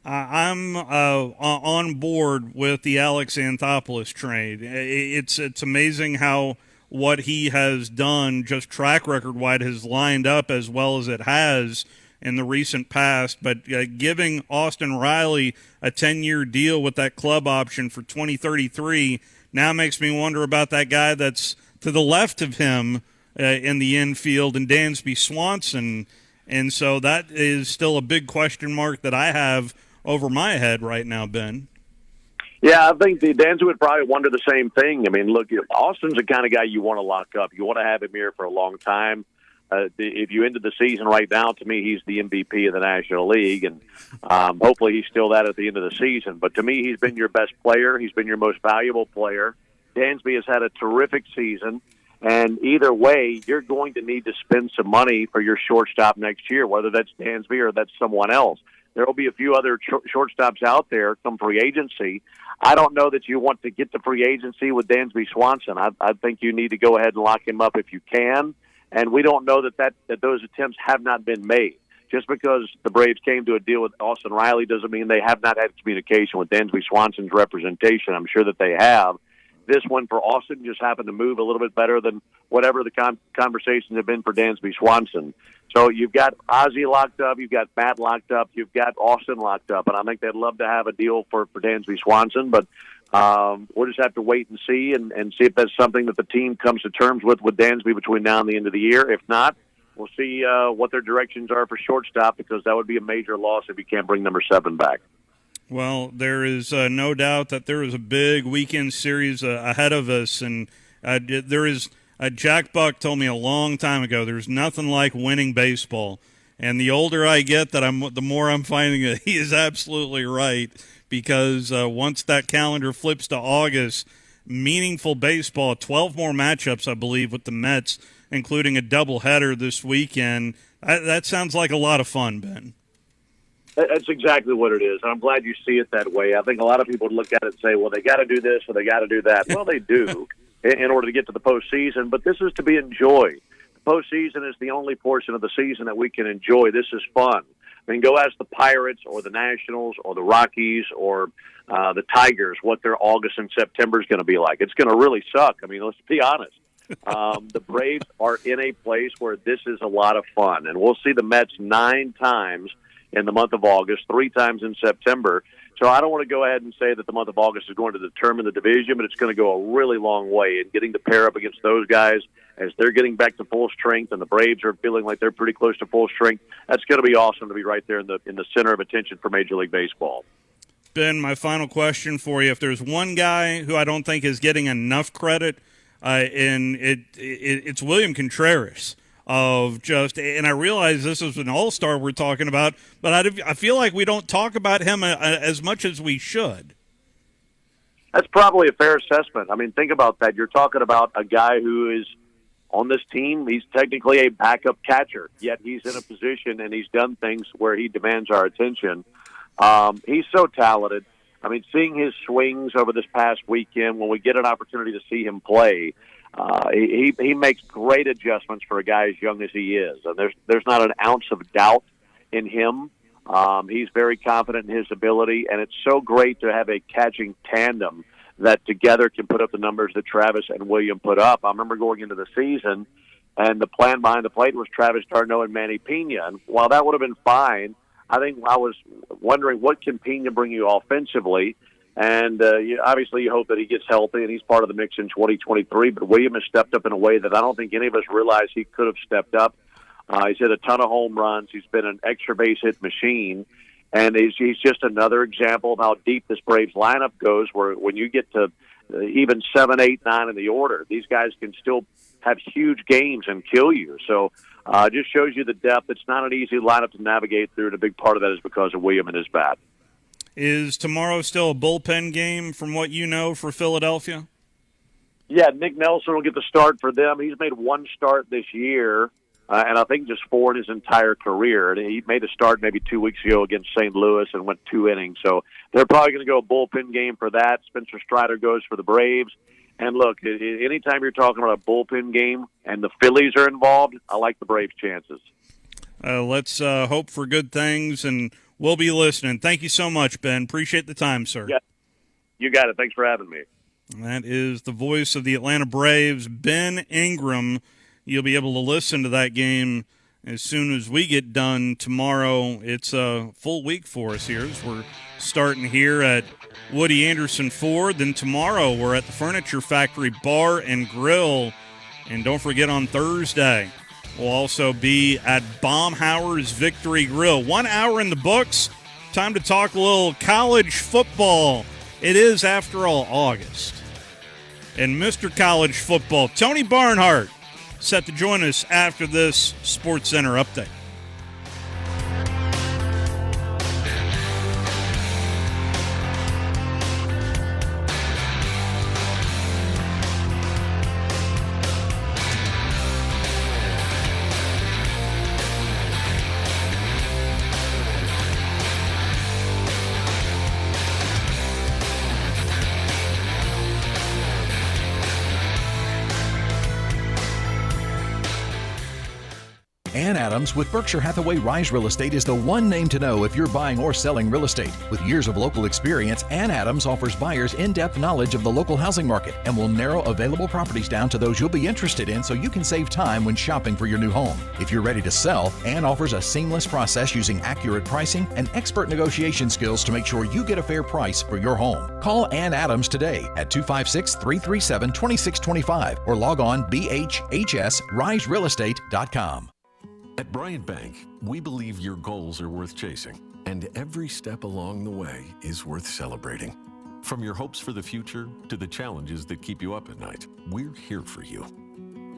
I'm on board with the Alex Anthopoulos trade. It's amazing how what he has done, just track record-wide, has lined up as well as it has in the recent past. But giving Austin Riley a 10-year deal with that club option for 2033 now makes me wonder about that guy that's to the left of him in the infield, and Dansby Swanson. And so that is still a big question mark that I have over my head right now, Ben. Yeah, I think the Dansby would probably wonder the same thing. I mean, look, Austin's the kind of guy you want to lock up. You want to have him here for a long time. If you ended the season right now, to me, he's the MVP of the National League, and hopefully he's still that at the end of the season. But to me, he's been your best player. He's been your most valuable player. Dansby has had a terrific season, and either way, you're going to need to spend some money for your shortstop next year, whether that's Dansby or that's someone else. There will be a few other shortstops out there come free agency. I don't know that you want to get to free agency with Dansby Swanson. I think you need to go ahead and lock him up if you can. And we don't know that those attempts have not been made. Just because the Braves came to a deal with Austin Riley doesn't mean they have not had communication with Dansby Swanson's representation. I'm sure that they have. This one for Austin just happened to move a little bit better than whatever the conversations have been for Dansby Swanson. So you've got Ozzie locked up, you've got Matt locked up, you've got Austin locked up, and I think they'd love to have a deal for Dansby Swanson, but we'll just have to wait and see and see if that's something that the team comes to terms with Dansby between now and the end of the year. If not, we'll see what their directions are for shortstop, because that would be a major loss if you can't bring number 7 back. Well, there is no doubt that there is a big weekend series ahead of us, and Jack Buck told me a long time ago, there's nothing like winning baseball. And the older I get, the more I'm finding that he is absolutely right, because once that calendar flips to August, meaningful baseball, 12 more matchups, I believe, with the Mets, including a doubleheader this weekend. That sounds like a lot of fun, Ben. That's exactly what it is, and I'm glad you see it that way. I think a lot of people would look at it and say, well, they got to do this or they got to do that. Well, they do in order to get to the postseason, but this is to be enjoyed. The postseason is the only portion of the season that we can enjoy. This is fun. I mean, go ask the Pirates or the Nationals or the Rockies or the Tigers what their August and September is going to be like. It's going to really suck. I mean, let's be honest. The Braves are in a place where this is a lot of fun, and we'll see the Mets 9 times in the month of August, 3 times in September. So I don't want to go ahead and say that the month of August is going to determine the division, but it's going to go a really long way in getting to pair up against those guys as they're getting back to full strength, and the Braves are feeling like they're pretty close to full strength. That's going to be awesome to be right there in the center of attention for Major League Baseball. Ben, my final question for you. If there's one guy who I don't think is getting enough credit, it's William Contreras. And I realize this is an all-star we're talking about, but I feel like we don't talk about him as much as we should. That's probably a fair assessment. I mean, think about that. You're talking about a guy who is on this team. He's technically a backup catcher, yet he's in a position and he's done things where he demands our attention. He's so talented. I mean, seeing his swings over this past weekend, when we get an opportunity to see him play, he makes great adjustments for a guy as young as he is. And there's not an ounce of doubt in him. He's very confident in his ability, and it's so great to have a catching tandem that together can put up the numbers that Travis and William put up. I remember going into the season, and the plan behind the plate was Travis d'Arnaud and Manny Pena. And while that would have been fine, I think I was wondering what can Pena bring you offensively. And obviously you hope that he gets healthy and he's part of the mix in 2023. But William has stepped up in a way that I don't think any of us realized he could have stepped up. He's hit a ton of home runs. He's been an extra base hit machine. And he's just another example of how deep this Braves lineup goes, where when you get to even 7, 8, 9 in the order, these guys can still have huge games and kill you. So it just shows you the depth. It's not an easy lineup to navigate through, and a big part of that is because of William and his bat. Is tomorrow still a bullpen game from what you know for Philadelphia? Yeah, Nick Nelson will get the start for them. He's made 1 start this year, and I think just 4 in his entire career. And he made a start maybe 2 weeks ago against St. Louis and went 2 innings. So they're probably going to go a bullpen game for that. Spencer Strider goes for the Braves. And look, anytime you're talking about a bullpen game and the Phillies are involved, I like the Braves' chances. Let's hope for good things, and we'll be listening. Thank you so much, Ben. Appreciate the time, sir. Yeah, you got it. Thanks for having me. That is the voice of the Atlanta Braves, Ben Ingram. You'll be able to listen to that game as soon as we get done tomorrow. It's a full week for us here as we're starting here at Woody Anderson Ford. Then tomorrow we're at the Furniture Factory Bar and Grill. And don't forget, on Thursday we'll also be at Baumhauer's Victory Grill. 1 hour in the books. Time to talk a little college football. It is, after all, August. And Mr. College Football, Tony Barnhart, set to join us after this Sports Center update. Ann Adams with Berkshire Hathaway Rise Real Estate is the one name to know if you're buying or selling real estate. With years of local experience, Ann Adams offers buyers in-depth knowledge of the local housing market and will narrow available properties down to those you'll be interested in so you can save time when shopping for your new home. If you're ready to sell, Ann offers a seamless process using accurate pricing and expert negotiation skills to make sure you get a fair price for your home. Call Ann Adams today at 256-337-2625 or log on bhhsriserealestate.com. At Bryant Bank, we believe your goals are worth chasing, and every step along the way is worth celebrating. From your hopes for the future to the challenges that keep you up at night, we're here for you.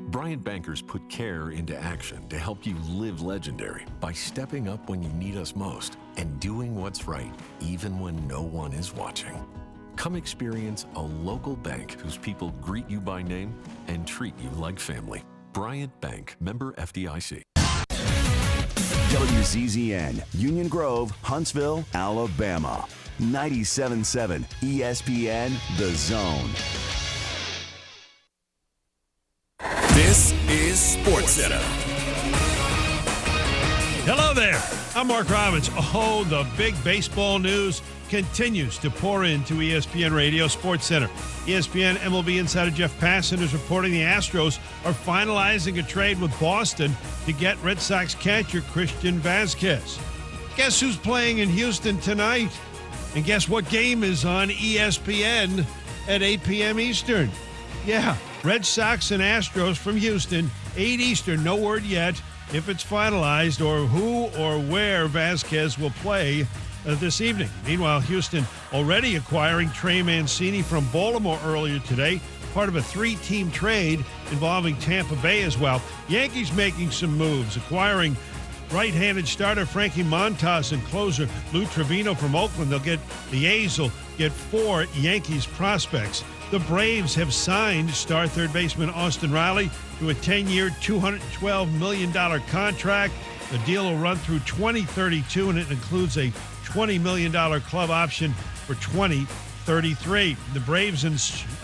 Bryant Bankers put care into action to help you live legendary by stepping up when you need us most and doing what's right, even when no one is watching. Come experience a local bank whose people greet you by name and treat you like family. Bryant Bank, member FDIC. WZZN, Union Grove, Huntsville, Alabama. 97.7 ESPN, The Zone. This is SportsCenter. Hello there. I'm Mark Robbins. Oh, the big baseball news continues to pour into ESPN Radio SportsCenter. ESPN MLB insider Jeff Passan is reporting the Astros are finalizing a trade with Boston to get Red Sox catcher Christian Vasquez. Guess who's playing in Houston tonight? And guess what game is on ESPN at 8 p.m. Eastern? Yeah, Red Sox and Astros from Houston, 8 Eastern. No word yet if it's finalized or who or where Vasquez will play this evening. Meanwhile, Houston already acquiring Trey Mancini from Baltimore earlier today, part of a 3-team trade involving Tampa Bay as well. Yankees making some moves, acquiring right-handed starter Frankie Montas and closer Lou Trevino from Oakland. The A's will get 4 Yankees prospects. The Braves have signed star third baseman Austin Riley to a 10-year, $212 million contract. The deal will run through 2032, and it includes a $20 million club option for 2033. The Braves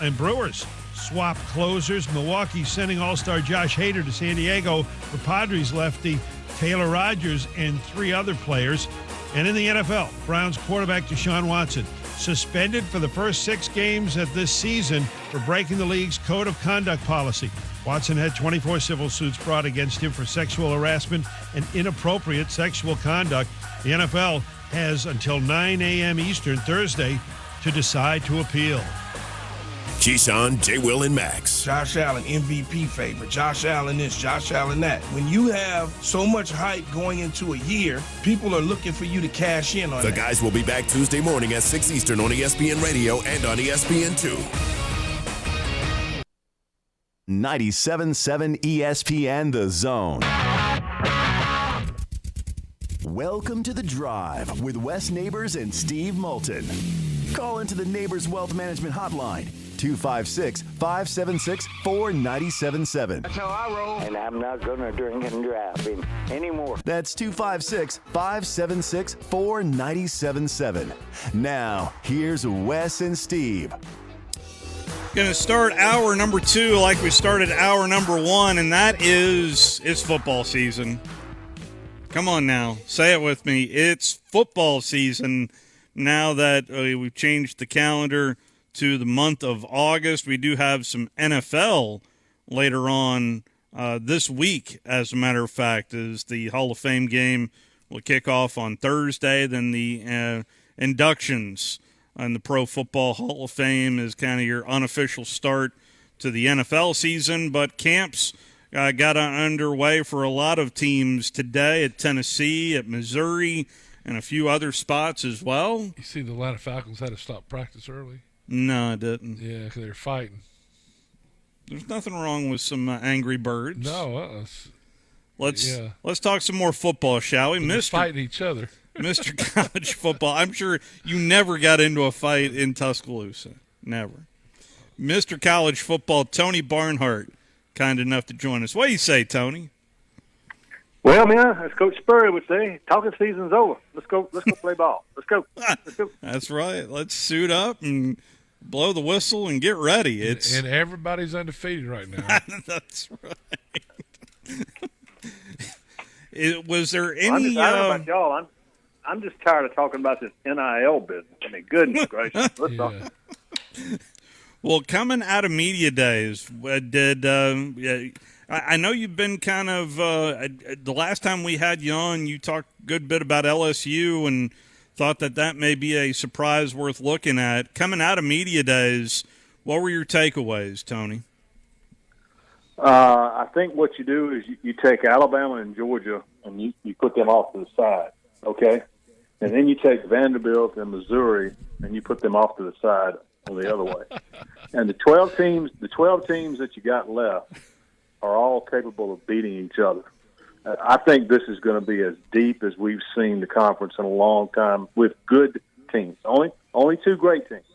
and Brewers swap closers. Milwaukee sending all-star Josh Hader to San Diego for Padres lefty Taylor Rogers and 3 other players. And in the NFL, Browns quarterback Deshaun Watson suspended for the first 6 games of this season for breaking the league's code of conduct policy. Watson had 24 civil suits brought against him for sexual harassment and inappropriate sexual conduct. The NFL has until 9 a.m. Eastern Thursday to decide to appeal. Keyshawn, J. Will, and Max. Josh Allen, MVP favorite. Josh Allen this, Josh Allen that. When you have so much hype going into a year, people are looking for you to cash in on The that. guys will be back Tuesday morning at 6 Eastern on ESPN Radio and on ESPN2. 97.7 ESPN, The Zone. Welcome to The Drive with Wes Neighbors and Steve Moulton. Call into the Neighbors Wealth Management Hotline, 256-576-4977. That's how I roll. And I'm not going to drink and drive anymore. That's 256-576-4977. Now, here's Wes and Steve. Going to start hour number 2 like we started hour number 1, and that is it's football season. Come on now, say it with me. It's football season now that we've changed the calendar to the month of August. We do have some NFL later on this week, as a matter of fact, as the Hall of Fame game will kick off on Thursday. Then the inductions on the Pro Football Hall of Fame is kind of your unofficial start to the NFL season, but camps got underway for a lot of teams today at Tennessee, at Missouri, and a few other spots as well. You see the Atlanta Falcons had to stop practice early? No, I didn't. Yeah, because they were fighting. There's nothing wrong with some angry birds. No, let's talk some more football, shall we? They're fighting each other. Mr. College Football. I'm sure you never got into a fight in Tuscaloosa. Never. Mr. College Football, Tony Barnhart, kind enough to join us. What do you say, Tony? Well, man, as Coach Spurrier would say, talking season's over. Let's go play ball. Let's go. That's right. Let's suit up and blow the whistle and get ready. And everybody's undefeated right now. That's right. Was there any? I'm just, I don't know about y'all. I'm just tired of talking about this NIL business. I mean, goodness gracious. Let's talk. Well, coming out of media days, I know you've been kind of the last time we had you on, you talked a good bit about LSU and thought that may be a surprise worth looking at. Coming out of media days, what were your takeaways, Tony? I think what you do is you take Alabama and Georgia and you put them off to the side, okay? and then you take Vanderbilt and Missouri, and you put them off to the side on the other way. And the 12 teams that you got left are all capable of beating each other. I think this is going to be as deep as we've seen the conference in a long time with good teams. Only 2 great teams,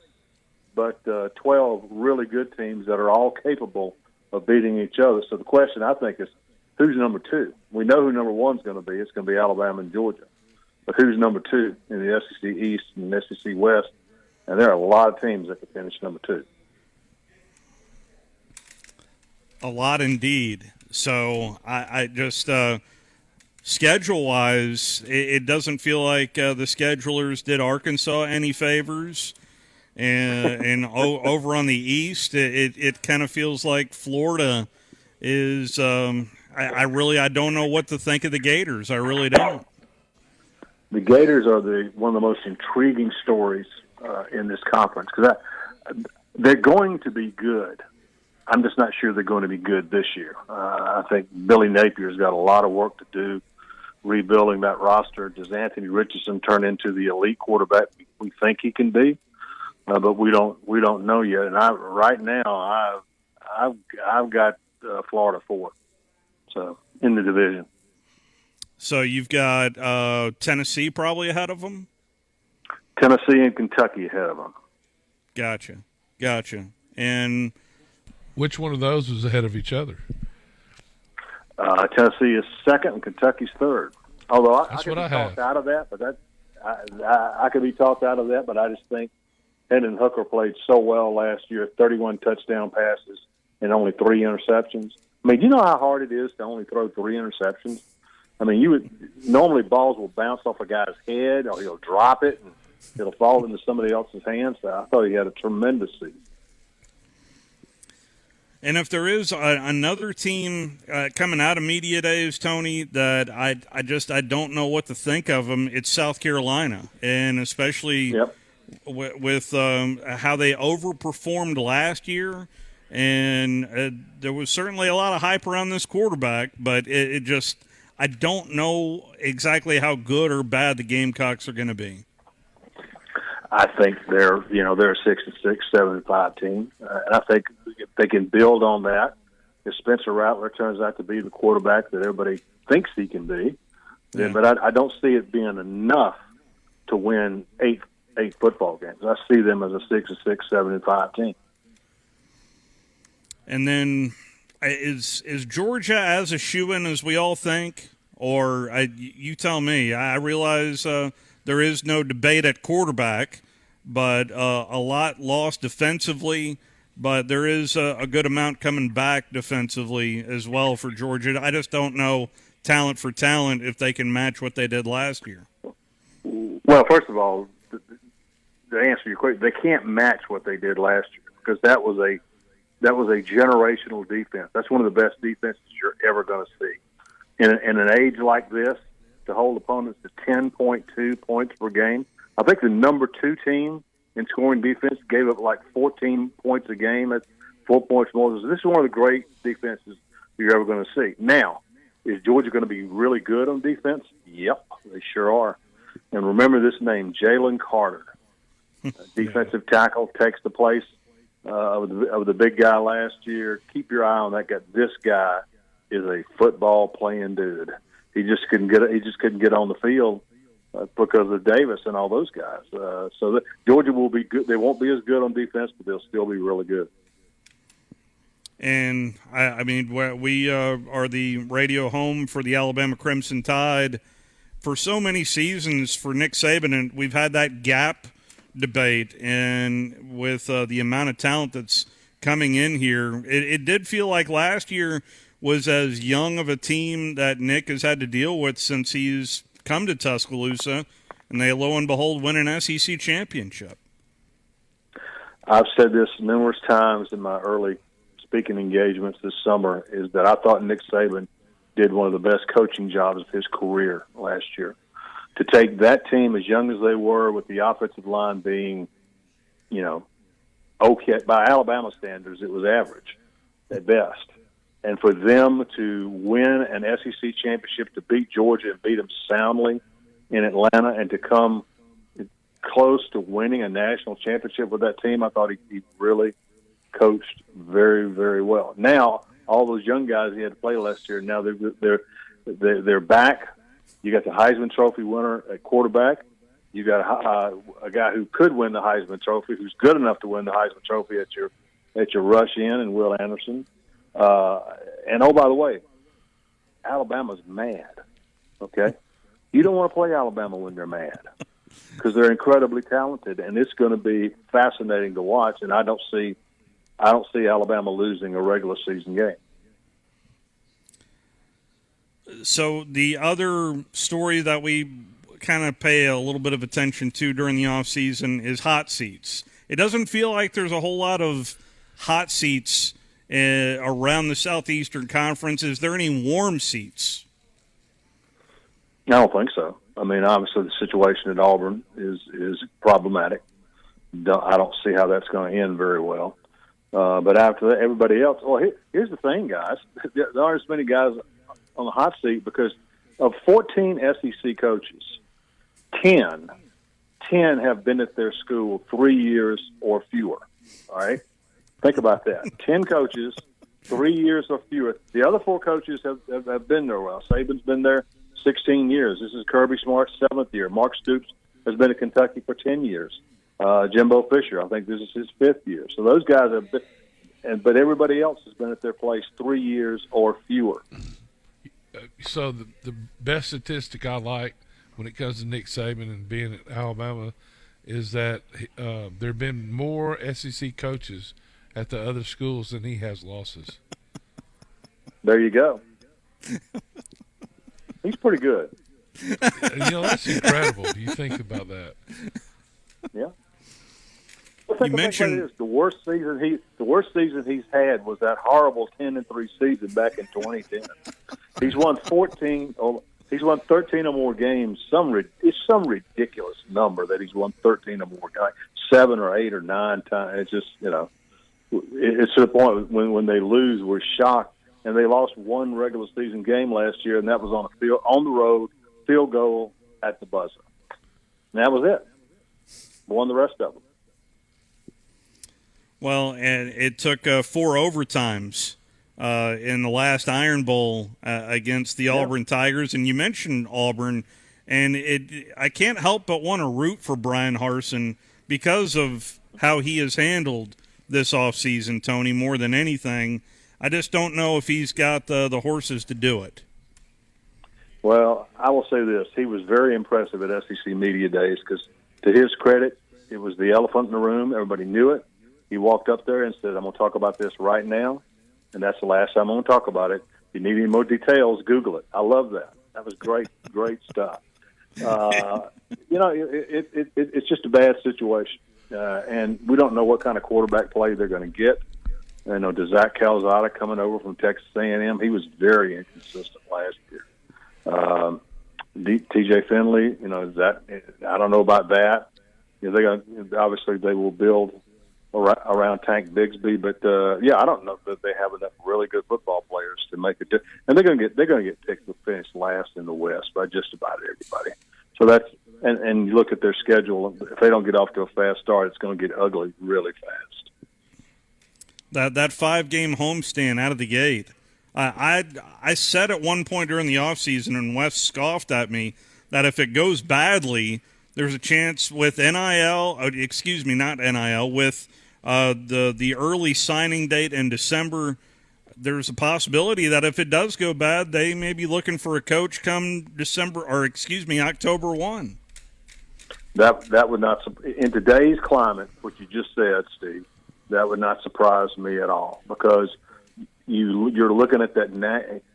but 12 really good teams that are all capable of beating each other. So the question, I think, is who's number 2? We know who number 1 is going to be. It's going to be Alabama and Georgia. But who's number 2 in the SEC East and the SEC West? And there are a lot of teams that could finish number 2. A lot indeed. So I just schedule-wise, it doesn't feel like the schedulers did Arkansas any favors. And over on the East, it kind of feels like Florida is I don't know what to think of the Gators. I really don't. The Gators are one of the most intriguing stories in this conference because they're going to be good. I'm just not sure they're going to be good this year. I think Billy Napier's got a lot of work to do rebuilding that roster. Does Anthony Richardson turn into the elite quarterback we think he can be? But we don't know yet. And right now I've got Florida 4, so in the division. So you've got Tennessee probably ahead of them? Tennessee and Kentucky ahead of them. Gotcha. And which one of those is ahead of each other? Tennessee is 2nd and Kentucky's 3rd. Although I could be talked out of that, but I could be talked out of that. But I just think Hendon Hooker played so well last year, 31 touchdown passes and only 3 interceptions. I mean, do you know how hard it is to only throw 3 interceptions? I mean, normally balls will bounce off a guy's head or he'll drop it and it'll fall into somebody else's hands. So I thought he had a tremendous season. And if there is another team coming out of media days, Tony, that I don't know what to think of them, it's South Carolina, and especially with how they overperformed last year. And there was certainly a lot of hype around this quarterback, but it just I don't know exactly how good or bad the Gamecocks are going to be. I think they're a 6-6, 7-5 team, and I think if they can build on that, if Spencer Rattler turns out to be the quarterback that everybody thinks he can be, but I don't see it being enough to win eight football games. I see them as a 6-6, 7-5 team. And then is Georgia as a shoo-in as we all think, or you tell me? I realize. There is no debate at quarterback, but a lot lost defensively. But there is a good amount coming back defensively as well for Georgia. I just don't know talent for talent if they can match what they did last year. Well, first of all, to answer your question, they can't match what they did last year because that was a generational defense. That's one of the best defenses you're ever going to see in an age like this. To hold opponents to 10.2 points per game. I think the number 2 team in scoring defense gave up like 14 points a game. That's 4 points more. This is one of the great defenses you're ever going to see. Now, is Georgia going to be really good on defense? Yep, they sure are. And remember this name, Jalen Carter. Defensive tackle, takes the place of the big guy last year. Keep your eye on that guy. This guy is a football playing dude. He just couldn't get on the field because of Davis and all those guys. So Georgia will be good. They won't be as good on defense, but they'll still be really good. And I mean, we are the radio home for the Alabama Crimson Tide for so many seasons for Nick Saban, and we've had that gap debate. And with the amount of talent that's coming in here, it did feel like last year was as young of a team that Nick has had to deal with since he's come to Tuscaloosa, and they, lo and behold, win an SEC championship. I've said this numerous times in my early speaking engagements this summer, is that I thought Nick Saban did one of the best coaching jobs of his career last year. To take that team, as young as they were, with the offensive line being, okay, by Alabama standards, it was average at best. And for them to win an SEC championship, to beat Georgia and beat them soundly, in Atlanta and to come close to winning a national championship with that team. I thought he really coached very, very well. Now, all those young guys he had to play last year, now they're back. You got the Heisman Trophy winner at quarterback. You got a guy who could win the Heisman Trophy, who's good enough to win the Heisman Trophy at your rush in, and Will Anderson. And oh, by the way, Alabama's mad. Okay, you don't want to play Alabama when they're mad because they're incredibly talented, and it's going to be fascinating to watch. And I don't see Alabama losing a regular season game. So the other story that we kind of pay a little bit of attention to during the offseason is hot seats. It doesn't feel like there's a whole lot of hot seats around the Southeastern Conference. Is there any warm seats? I don't think so. I mean, obviously the situation at Auburn is problematic. I don't see how that's going to end very well. But after that, everybody else. Well, here's the thing, guys. There aren't as many guys on the hot seat because of 14 SEC coaches, 10 have been at their school 3 years or fewer. All right? Think about that. 10 coaches, 3 years or fewer. The other 4 coaches have been there a while. Saban's been there 16 years. This is Kirby Smart's 7th year. Mark Stoops has been at Kentucky for 10 years. Jimbo Fisher, I think this is his 5th year. So those guys have been, but everybody else has been at their place 3 years or fewer. So the best statistic I like when it comes to Nick Saban and being at Alabama is that there have been more SEC coaches at the other schools than he has losses. There you go. He's pretty good. That's incredible. Do you think about that? Yeah. Well, you mentioned the worst season he's had was that horrible 10-3 season back in 2010. He's won 14. He's won 13 or more games. It's some ridiculous number that he's won 13 or more, like 7 or 8 or 9 times. It's just it's to the point when they lose, we're shocked. And they lost one regular season game last year, and that was on the road, field goal at the buzzer. And that was it. Won the rest of them. Well, and it took 4 overtimes in the last Iron Bowl against the Auburn Tigers. And you mentioned Auburn, and I can't help but want to root for Brian Harsin because of how he has handled this offseason, Tony, more than anything. I just don't know if he's got the horses to do it. Well, I will say this. He was very impressive at SEC Media Days because, to his credit, it was the elephant in the room. Everybody knew it. He walked up there and said, I'm going to talk about this right now, and that's the last time I'm going to talk about it. If you need any more details, Google it. I love that. That was great stuff. It's just a bad situation, and we don't know what kind of quarterback play they're going to get. I know Zach Calzada coming over from Texas A&M. He was very inconsistent last year. TJ Finley, I don't know about that. Obviously they will build around Tank Bigsby, but I don't know that they have enough really good football players to make a difference. And they're going to get picked to finish last in the West by just about everybody. So that's and you look at their schedule. If they don't get off to a fast start, it's going to get ugly really fast. That 5-game homestand out of the gate. I said at one point during the offseason, and Wes scoffed at me, that if it goes badly, there's a chance with with the early signing date in December, there's a possibility that if it does go bad, they may be looking for a coach come October 1. That would not, in today's climate, what you just said, Steve, that would not surprise me at all because you're looking at that.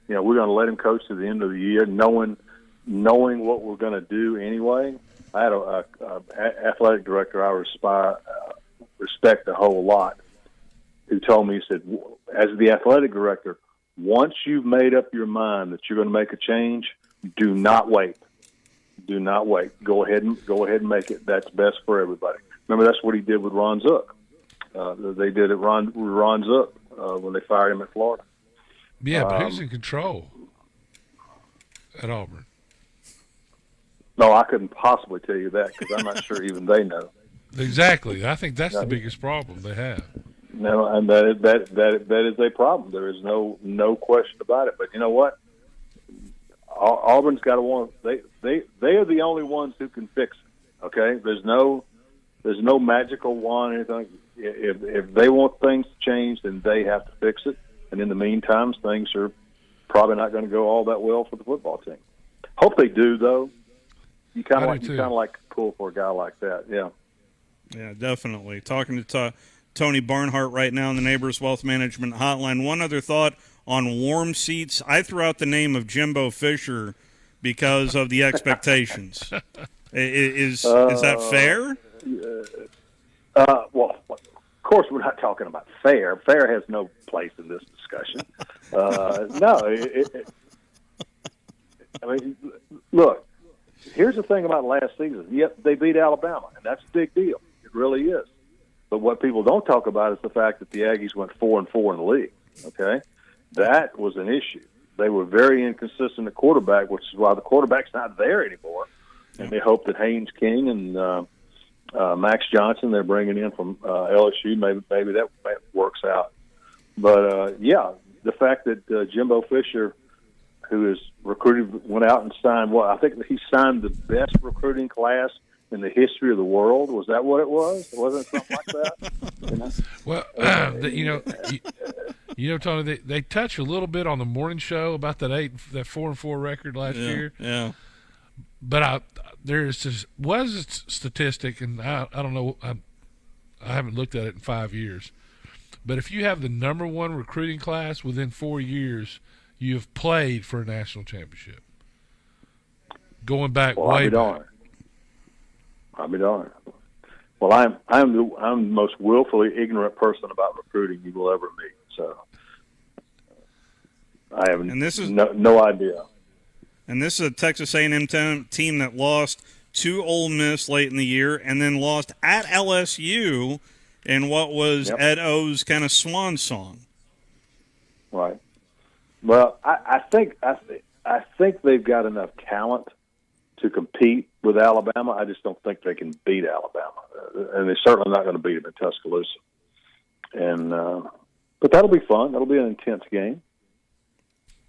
We're going to let him coach to the end of the year, knowing what we're going to do anyway. I had a athletic director I respect a whole lot who told me, he said, as the athletic director, once you've made up your mind that you're going to make a change, do not wait. Do not wait. Go ahead and make it. That's best for everybody. Remember, that's what he did with Ron Zook. They did it with Ron Zook when they fired him at Florida. Yeah, but who's in control at Auburn? No, I couldn't possibly tell you that because I'm not sure even they know. Exactly. I think that's the biggest problem they have. No, and that is a problem. There is no question about it. But you know what? Auburn's got to want. They are the only ones who can fix it. Okay, there's no magical wand or anything. If they want things to change, then they have to fix it. And in the meantime, things are probably not going to go all that well for the football team. Hope they do, though. You kind of like pull for a guy like that. Yeah. Yeah, definitely. Talking to Tony Barnhart right now in the Neighbors Wealth Management Hotline. One other thought on warm seats. I threw out the name of Jimbo Fisher because of the expectations. Is that fair? Well, of course, we're not talking about fair. Fair has no place in this discussion. I mean, look, here's the thing about last season. Yep, they beat Alabama, and that's a big deal. It really is. But what people don't talk about is the fact that the Aggies went 4-4 in the league. Okay, that was an issue. They were very inconsistent at quarterback, which is why the quarterback's not there anymore. And they hope that Haynes King and Max Johnson they're bringing in from LSU, maybe that works out. But yeah, the fact that Jimbo Fisher, who is recruited, went out and signed I think he signed the best recruiting class in the history of the world. Was that what it was? Wasn't it something like that? Well, Tony, they touch a little bit on the morning show about that 4-4 record last year. Yeah. But there was a statistic, and I don't know, I haven't looked at it in 5 years. But if you have the number one recruiting class within 4 years, you've played for a national championship. Going back way back. I'll be darned. Well, I'm the most willfully ignorant person about recruiting you will ever meet. So I have no idea. And this is a Texas A&M team that lost to Ole Miss late in the year, and then lost at LSU in what was Ed O's kind of swan song. Right. Well, I think they've got enough talent to compete with Alabama. I just don't think they can beat Alabama, and they're certainly not going to beat them in Tuscaloosa. And but that'll be fun. That'll be an intense game.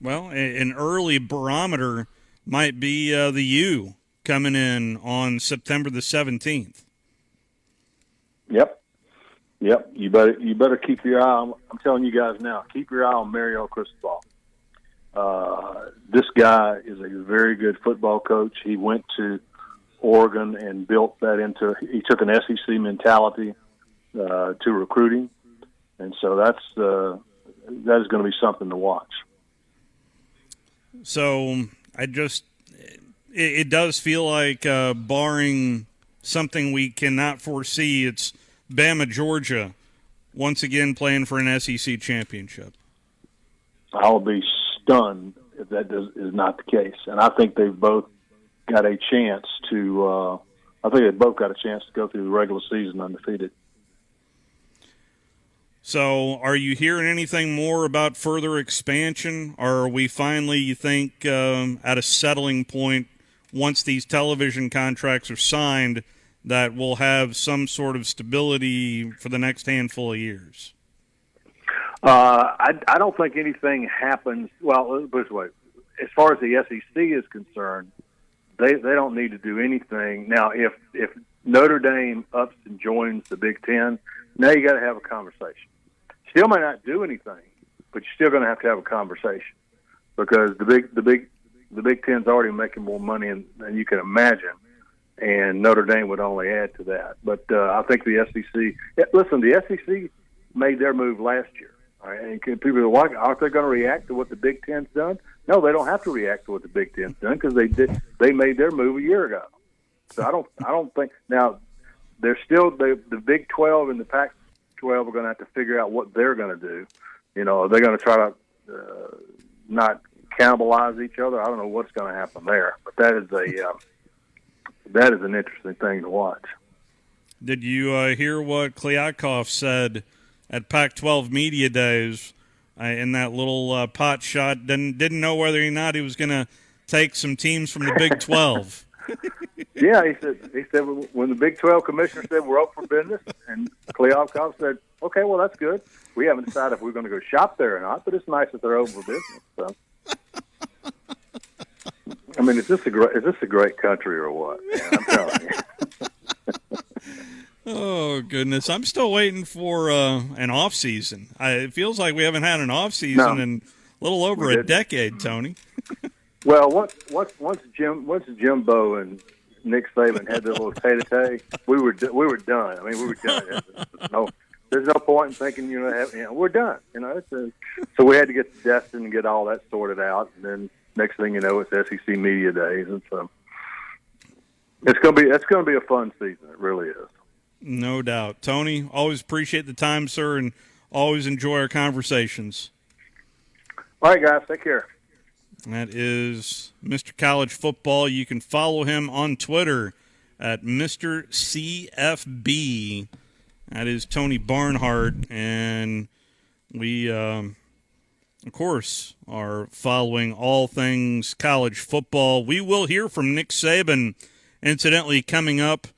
Well, an early barometer might be the U coming in on September the 17th. Yep. You better keep your eye on. I'm telling you guys now. Keep your eye on Mario Cristobal. This guy is a very good football coach. He went to Oregon and built that into. He took an SEC mentality to recruiting, and so that is going to be something to watch. So it does feel like, barring something we cannot foresee, it's Bama, Georgia, once again playing for an SEC championship. I'll be stunned if that is not the case. And I think they've both got a chance to go through the regular season undefeated. So are you hearing anything more about further expansion? Or are we finally, you think, at a settling point once these television contracts are signed that we'll have some sort of stability for the next handful of years? I don't think anything happens. Well, let's put it this way. As far as the SEC is concerned, they don't need to do anything. Now, if Notre Dame ups and joins the Big Ten, now you got to have a conversation. Still may not do anything, but you're still going to have a conversation because the Big Ten's already making more money than you can imagine, and Notre Dame would only add to that. But I think the SEC. Listen, the SEC made their move last year. All right, and people are like, aren't they going to react to what the Big Ten's done? No, they don't have to react to what the Big Ten's done because they made their move a year ago. So I don't think now they're still the Big 12 and the Pac-12 are going to have to figure out what they're going to do. You know, are they going to try to not cannibalize each other? I don't know what's going to happen there, but that is an interesting thing to watch. Did you hear what Kliakov said at Pac-12 Media Days in that little pot shot? Didn't know whether or not he was going to take some teams from the Big 12. Yeah, he said when the Big 12 commissioner said we're open for business, and Kliavkoff said, okay, well, that's good. We haven't decided if we're going to go shop there or not, but it's nice that they're open for business. So, I mean, is this a great country or what? Man, I'm telling you. Oh, goodness. I'm still waiting for an off season. It feels like we haven't had an off season in a little over a decade, Tony. Well, once Jimbo and Nick Saban had their little tay-to-tay, we were done. I mean, we were done. There's no point in thinking, we're done. So we had to get to Destin and get all that sorted out, and then next thing you know, it's SEC Media Days, and so it's going to be a fun season. It really is. No doubt. Tony, always appreciate the time, sir, and always enjoy our conversations. All right, guys, take care. That is Mr. College Football. You can follow him on Twitter at Mr. CFB. That is Tony Barnhart, and we, of course, are following all things college football. We will hear from Nick Saban, incidentally, coming up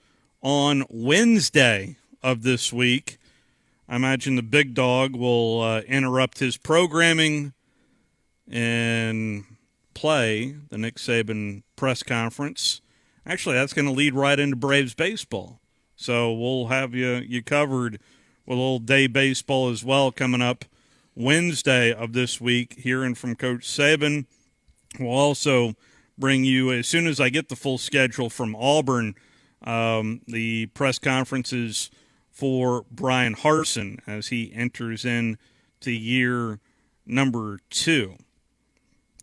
on Wednesday of this week. I imagine the big dog will interrupt his programming and play the Nick Saban press conference. Actually, that's going to lead right into Braves baseball. So we'll have you covered with a little day baseball as well coming up Wednesday of this week, hearing from Coach Saban. We'll also bring you, as soon as I get the full schedule from Auburn, the press conferences for Brian Harsin as he enters into year number 2.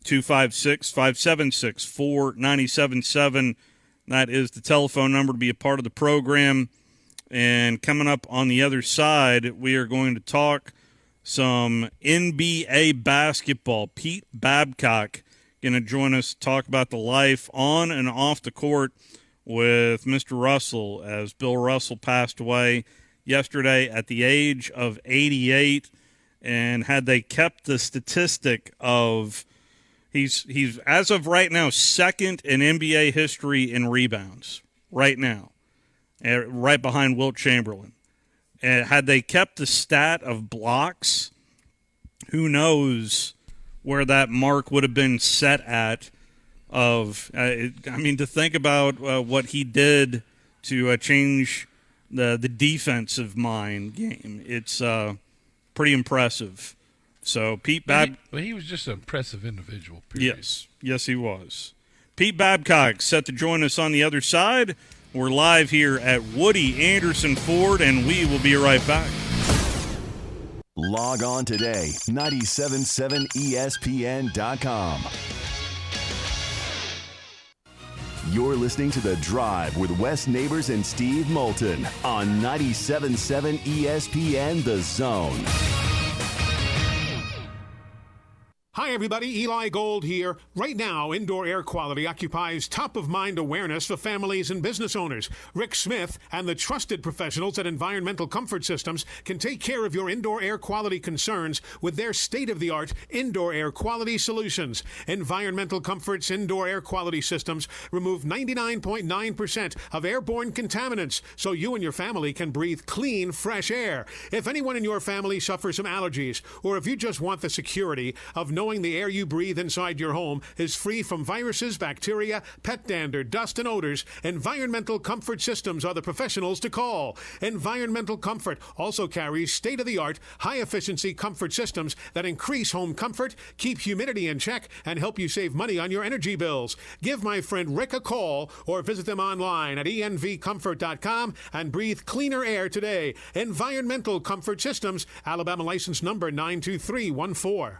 256-576-4977. That is the telephone number to be a part of the program. And coming up on the other side, we are going to talk some NBA basketball. Pete Babcock going to join us to talk about the life on and off the court with Mr. Russell, as Bill Russell passed away yesterday at the age of 88. And had they kept the statistic of he's as of right now second in NBA history in rebounds right now, right behind Wilt Chamberlain. And had they kept the stat of blocks, who knows where that mark would have been set at. To think about what he did to change the defensive mind game, it's pretty impressive. So Pete he was just an impressive individual. Period. Yes, he was. Pete Babcock set to join us on the other side. We're live here at Woody Anderson Ford, and we will be right back. Log on today, 977ESPN.com. You're listening to The Drive with Wes Neighbors and Steve Moulton on 97.7 ESPN The Zone. Hi, everybody. Eli Gold here. Right now, indoor air quality occupies top-of-mind awareness for families and business owners. Rick Smith and the trusted professionals at Environmental Comfort Systems can take care of your indoor air quality concerns with their state-of-the-art indoor air quality solutions. Environmental Comfort's indoor air quality systems remove 99.9% of airborne contaminants so you and your family can breathe clean, fresh air. If anyone in your family suffers from allergies, or if you just want the security of knowing the air you breathe inside your home is free from viruses, bacteria, pet dander, dust, and odors, Environmental Comfort Systems are the professionals to call. Environmental Comfort also carries state-of-the-art, high-efficiency comfort systems that increase home comfort, keep humidity in check, and help you save money on your energy bills. Give my friend Rick a call or visit them online at envcomfort.com and breathe cleaner air today. Environmental Comfort Systems, Alabama license number 92314.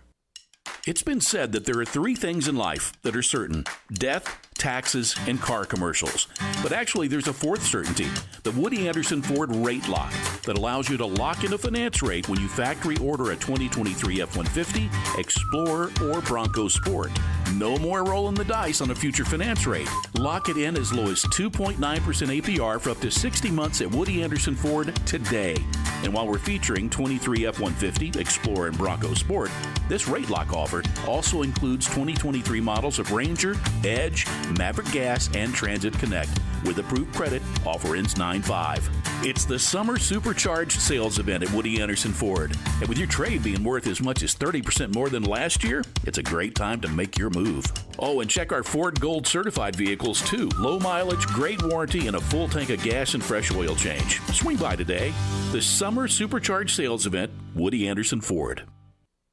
It's been said that there are 3 things in life that are certain: death, taxes, and car commercials. But actually, there's a 4th certainty, the Woody Anderson Ford Rate Lock, that allows you to lock in a finance rate when you factory order a 2023 F-150, Explorer, or Bronco Sport. No more rolling the dice on a future finance rate. Lock it in as low as 2.9% APR for up to 60 months at Woody Anderson Ford today. And while we're featuring 23 F-150, Explorer, and Bronco Sport, this rate lock offer also includes 2023 models of Ranger, Edge, Maverick Gas, and Transit Connect. With approved credit, offer ends 9/5. It's the Summer Supercharged Sales Event at Woody Anderson Ford. And with your trade being worth as much as 30% more than last year, it's a great time to make your move. Oh, and check our Ford Gold certified vehicles too. Low mileage, great warranty, and a full tank of gas and fresh oil change. Swing by today. The Summer Supercharged Sales Event, Woody Anderson Ford.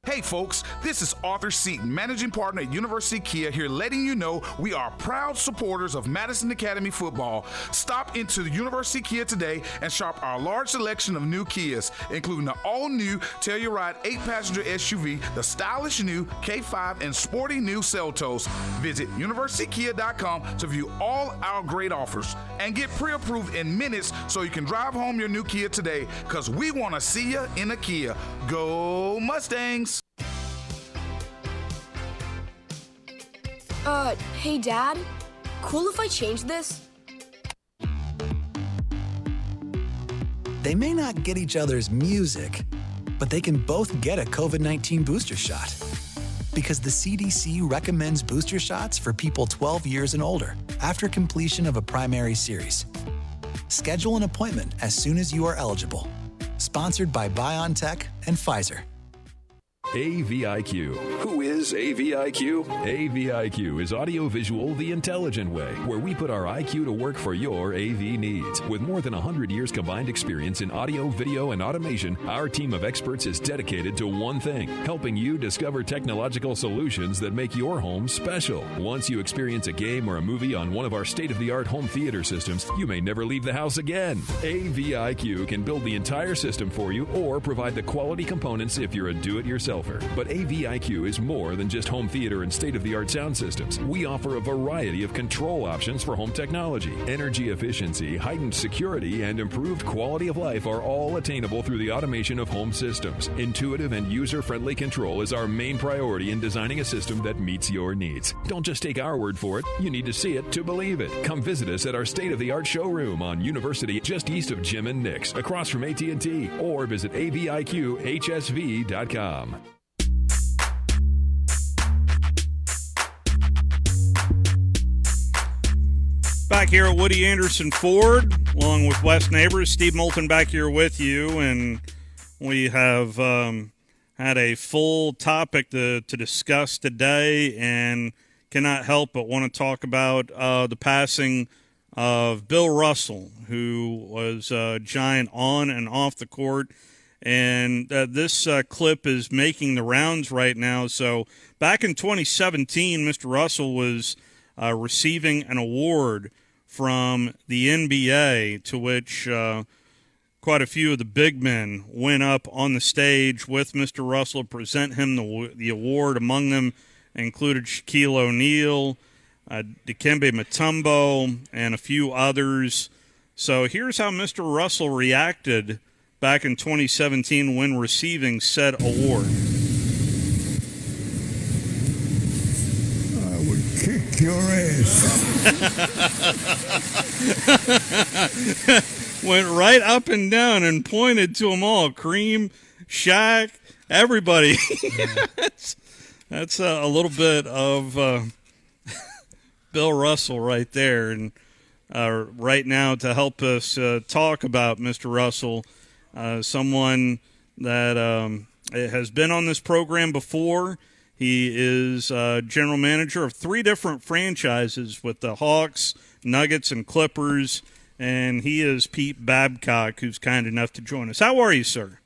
Hey folks, this is Arthur Seaton, managing partner at University Kia, here letting you know we are proud supporters of Madison Academy football. Stop into the University Kia today and shop our large selection of new Kias, including the all-new Telluride 8-passenger SUV, the stylish new K5, and sporty new Seltos. Visit universitykia.com to view all our great offers and get pre-approved in minutes so you can drive home your new Kia today, because we want to see you in a Kia. Go Mustangs! Hey, Dad? Cool if I change this? They may not get each other's music, but they can both get a COVID-19 booster shot. Because the CDC recommends booster shots for people 12 years and older after completion of a primary series. Schedule an appointment as soon as you are eligible. Sponsored by BioNTech and Pfizer. AVIQ. Who is AVIQ? AVIQ is audiovisual the intelligent way, where we put our IQ to work for your AV needs. With more than 100 years combined experience in audio, video, and automation, our team of experts is dedicated to one thing: helping you discover technological solutions that make your home special. Once you experience a game or a movie on one of our state-of-the-art home theater systems, you may never leave the house again. AVIQ can build the entire system for you or provide the quality components if you're a do-it-yourselfer. But AVIQ is more than just home theater and state-of-the-art sound systems. We offer a variety of control options for home technology. Energy efficiency, heightened security, and improved quality of life are all attainable through the automation of home systems. Intuitive and user-friendly control is our main priority in designing a system that meets your needs. Don't just take our word for it. You need to see it to believe it. Come visit us at our state-of-the-art showroom on University, just east of Jim and Nick's, across from AT&T, or visit aviqhsv.com. Back here at Woody Anderson Ford, along with Wes Neighbors, Steve Moulton back here with you, and we have had a full topic to discuss today, and cannot help but want to talk about the passing of Bill Russell, who was a giant on and off the court, and this clip is making the rounds right now. So back in 2017, Mr. Russell was receiving an award from the NBA, to which quite a few of the big men went up on the stage with Mr. Russell to present him the award. Among them included Shaquille O'Neal, Dikembe Mutombo, and a few others. So here's how Mr. Russell reacted back in 2017 when receiving said award. Kick your ass. Went right up and down and pointed to them all. Cream, Shaq, everybody. That's a little bit of Bill Russell right there. And right now, to help us talk about Mr. Russell, someone that has been on this program before. He is general manager of 3 different franchises with the Hawks, Nuggets, and Clippers, and he is Pete Babcock, who's kind enough to join us. How are you, sir?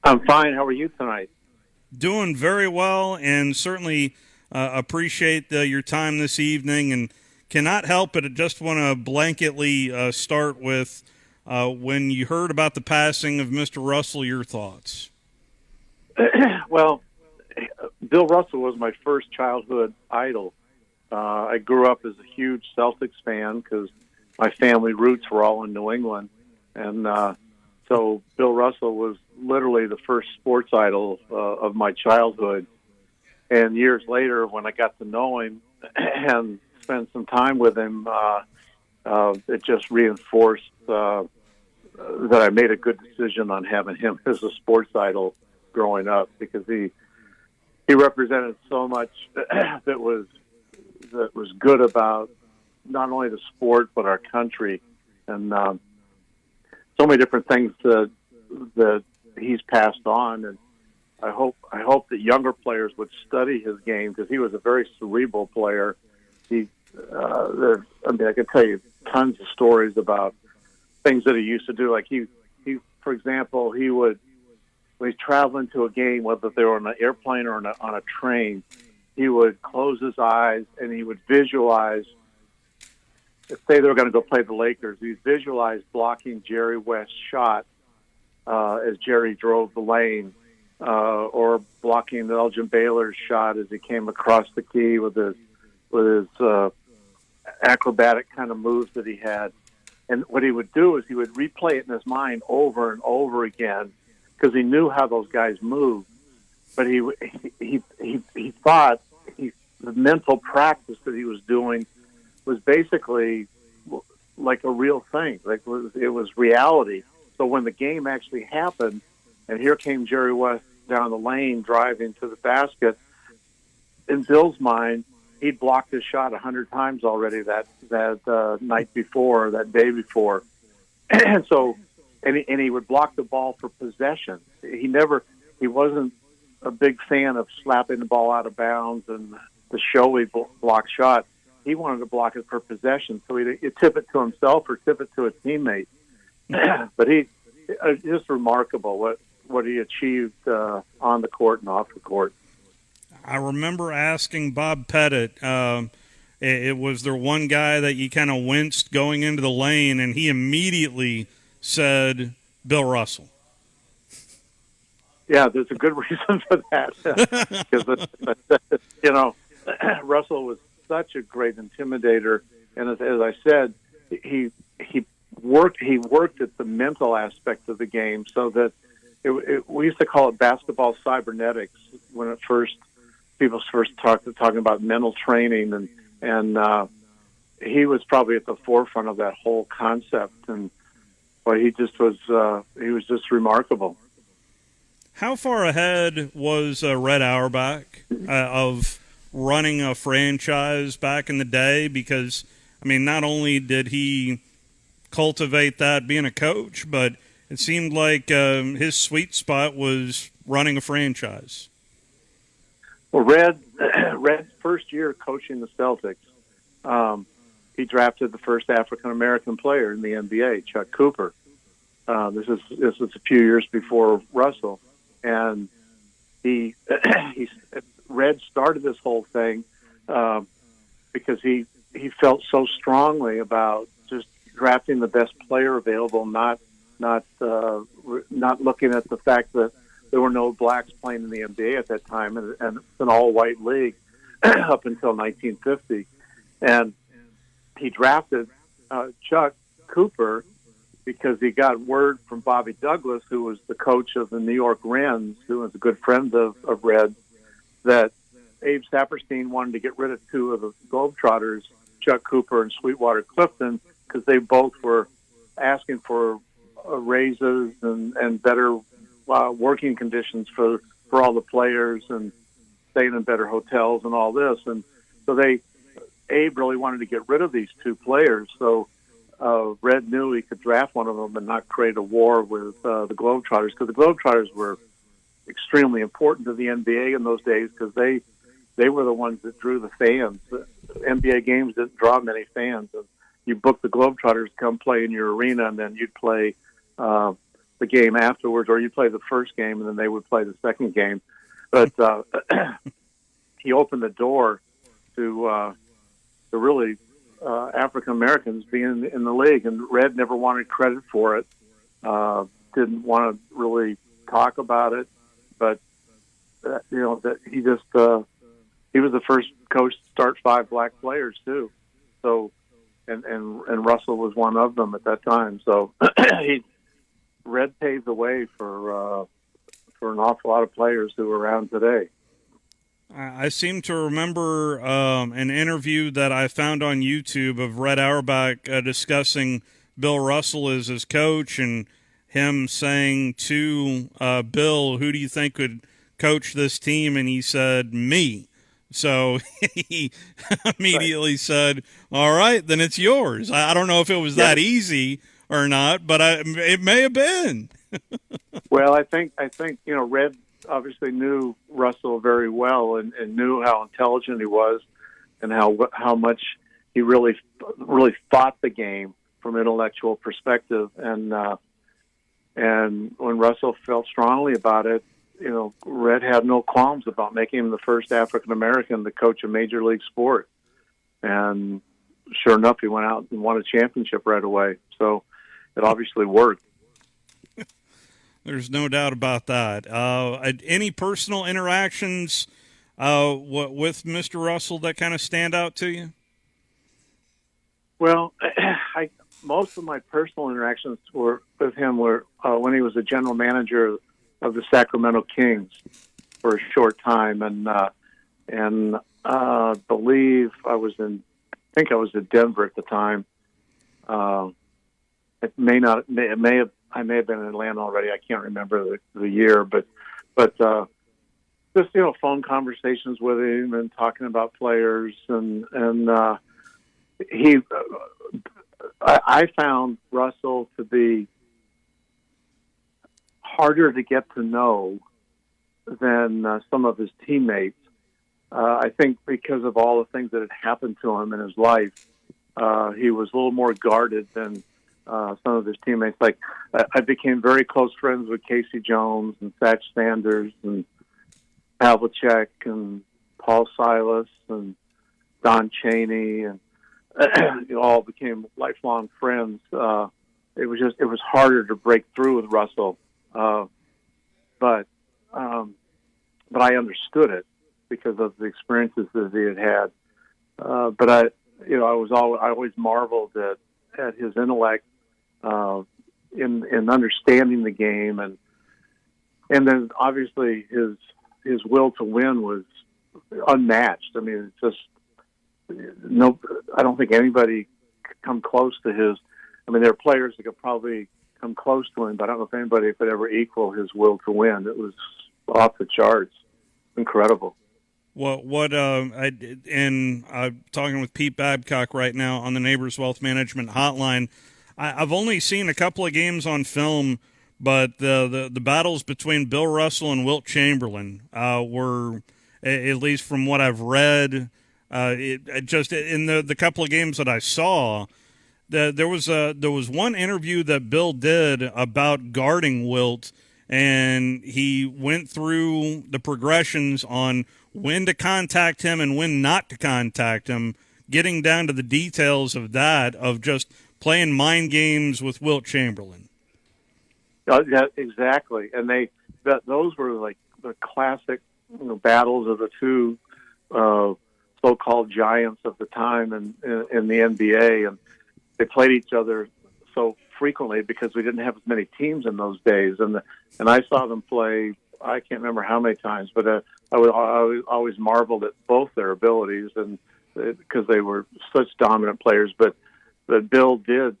I'm fine. How are you tonight? Doing very well, and certainly appreciate your time this evening, and cannot help but just want to blanketly start with when you heard about the passing of Mr. Russell, your thoughts. Well, Bill Russell was my first childhood idol. I grew up as a huge Celtics fan because my family roots were all in New England. And so Bill Russell was literally the first sports idol of my childhood. And years later, when I got to know him and spend some time with him, it just reinforced that I made a good decision on having him as a sports idol growing up, because he represented so much that was good about not only the sport but our country, and so many different things that he's passed on. And I hope that younger players would study his game, because he was a very cerebral player. I could tell you tons of stories about things that he used to do. Like he for example, he would, when he's traveling to a game, whether they were on an airplane or on a train, he would close his eyes and he would visualize. Say they were going to go play the Lakers, he'd visualize blocking Jerry West's shot as Jerry drove the lane, or blocking Elgin Baylor's shot as he came across the key with his acrobatic kind of moves that he had. And what he would do is he would replay it in his mind over and over again, because he knew how those guys moved. But he thought the mental practice that he was doing was basically like a real thing, like it was reality. So when the game actually happened, and here came Jerry West down the lane driving to the basket, in Bill's mind, he'd blocked his shot 100 times already that night before, that day before, and so he would block the ball for possession. He wasn't a big fan of slapping the ball out of bounds and the showy block shot. He wanted to block it for possession, so he'd tip it to himself or tip it to a teammate. But just remarkable what he achieved on the court and off the court. I remember asking Bob Pettit, it was there one guy that you kind of winced going into the lane, and he immediately said Bill Russell. Yeah, there's a good reason for that. Because, Russell was such a great intimidator, and as I said, he worked at the mental aspect of the game, so that we used to call it basketball cybernetics when people first talking about mental training, and he was probably at the forefront of that whole concept, and he was just remarkable. How far ahead was Red Auerbach of running a franchise back in the day? Because, I mean, not only did he cultivate that being a coach, but it seemed like his sweet spot was running a franchise. Well, Red's first year coaching the Celtics, he drafted the first African-American player in the NBA, Chuck Cooper. This is a few years before Russell. And Red started this whole thing because he felt so strongly about just drafting the best player available, not looking at the fact that there were no blacks playing in the NBA at that time, and it's an all-white league up until 1950. And he drafted Chuck Cooper because he got word from Bobby Douglas, who was the coach of the New York Wrens, who was a good friend of Red, that Abe Saperstein wanted to get rid of two of the Globetrotters, Chuck Cooper and Sweetwater Clifton, because they both were asking for raises and better working conditions for all the players, and staying in better hotels and all this. And so Abe really wanted to get rid of these two players. So Red knew he could draft one of them and not create a war with the Globetrotters, because the Globetrotters were extremely important to the NBA in those days, because they were the ones that drew the fans. The NBA games didn't draw many fans. You booked the Globetrotters to come play in your arena, and then you'd play the game afterwards, or you'd play the first game, and then they would play the second game. But he opened the door to really African Americans being in the league, and Red never wanted credit for it. Didn't want to really talk about it, but that he just he was the first coach to start 5 black players too. So, and Russell was one of them at that time. So Red paved the way for an awful lot of players who are around today. I seem to remember an interview that I found on YouTube of Red Auerbach discussing Bill Russell as his coach and him saying to Bill, who do you think would coach this team? And he said, me. So he immediately said, all right, then it's yours. I don't know if it was that easy or not, but it may have been. Well, I think Red obviously knew Russell very well and knew how intelligent he was and how much he really fought the game from an intellectual perspective. And when Russell felt strongly about it, Red had no qualms about making him the first African American to coach a major league sport. And sure enough, he went out and won a championship right away. So it obviously worked. There's no doubt about that. Any personal interactions with Mr. Russell that kind of stand out to you? Well, most of my personal interactions with him were when he was the general manager of the Sacramento Kings for a short time, and believe I was in Denver at the time. I may have been in Atlanta already. I can't remember the year, but just phone conversations with him and talking about players, and I found Russell to be harder to get to know than some of his teammates. I think because of all the things that had happened to him in his life, he was a little more guarded than some of his teammates. Like I became very close friends with Casey Jones and Satch Sanders and Havlicek and Paul Silas and Don Chaney, and all became lifelong friends. It was harder to break through with Russell, but I understood it because of the experiences that he had. But I always marveled at his intellect in understanding the game, and then obviously his will to win was unmatched. I mean, it's just I don't think anybody could come close to his. I mean, there are players that could probably come close to him, but I don't know if anybody could ever equal his will to win. It was off the charts, incredible. I'm talking with Pete Babcock right now on the Neighbors Wealth Management Hotline. I've only seen a couple of games on film, but the battles between Bill Russell and Wilt Chamberlain were, at least from what I've read, just in the couple of games that I saw, there was one interview that Bill did about guarding Wilt, and he went through the progressions on when to contact him and when not to contact him, getting down to the details of that, of just playing mind games with Wilt Chamberlain. Yeah, exactly. And those were like the classic battles of the two so-called giants of the time in the NBA, and they played each other so frequently because we didn't have as many teams in those days. And I saw them play, I can't remember how many times, but I always marveled at both their abilities, and because they were such dominant players. But Bill did.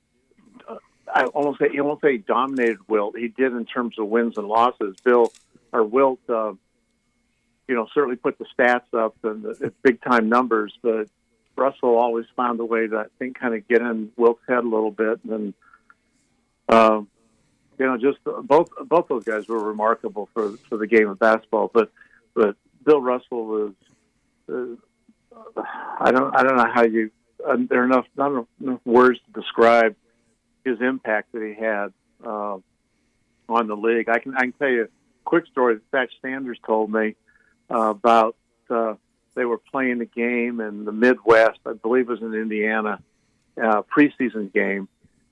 I won't say he dominated Wilt. He did in terms of wins and losses. Wilt, certainly put the stats up and the big time numbers, but Russell always found a way to, I think, kind of get in Wilt's head a little bit. And just both those guys were remarkable for the game of basketball. But Bill Russell was, I don't know how you. There are not enough words to describe his impact that he had on the league. I can tell you a quick story that Satch Sanders told me about. They were playing a game in the Midwest, I believe it was in Indiana, preseason game,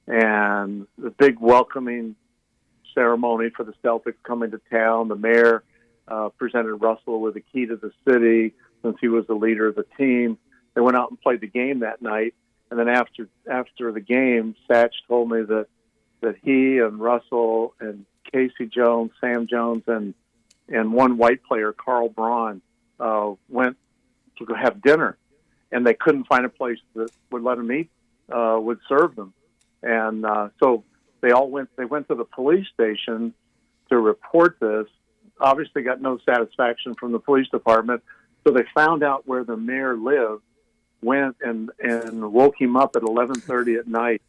and the big welcoming ceremony for the Celtics coming to town. The mayor presented Russell with a key to the city since he was the leader of the team. They went out and played the game that night, and then after the game, Satch told me that he and Russell and Casey Jones, Sam Jones, and one white player, Carl Braun, went to go have dinner, and they couldn't find a place that would let them eat, would serve them. And so they went to the police station to report this. Obviously got no satisfaction from the police department. So they found out where the mayor lived, went and woke him up at 11:30 at night,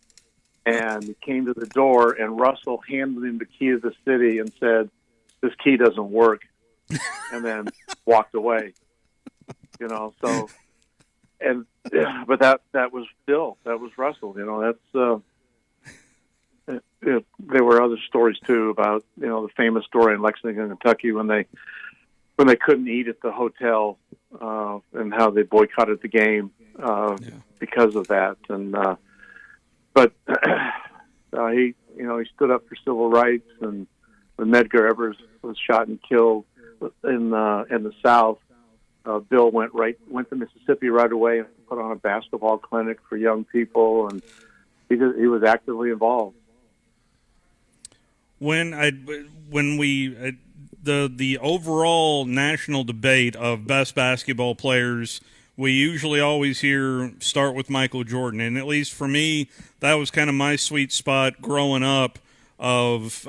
and he came to the door, and Russell handed him the key of the city and said, "This key doesn't work," and then walked away. You know, so, and but that was Bill. That was Russell. You know, that's there were other stories too about, you know, the famous story in Lexington, Kentucky, when they couldn't eat at the hotel, and how they boycotted the game because of that. And but he stood up for civil rights. And when Medgar Evers was shot and killed in the South, Bill went to Mississippi right away and put on a basketball clinic for young people, and he was actively involved. The overall national debate of best basketball players, we usually always start with Michael Jordan, and at least for me, that was kind of my sweet spot growing up of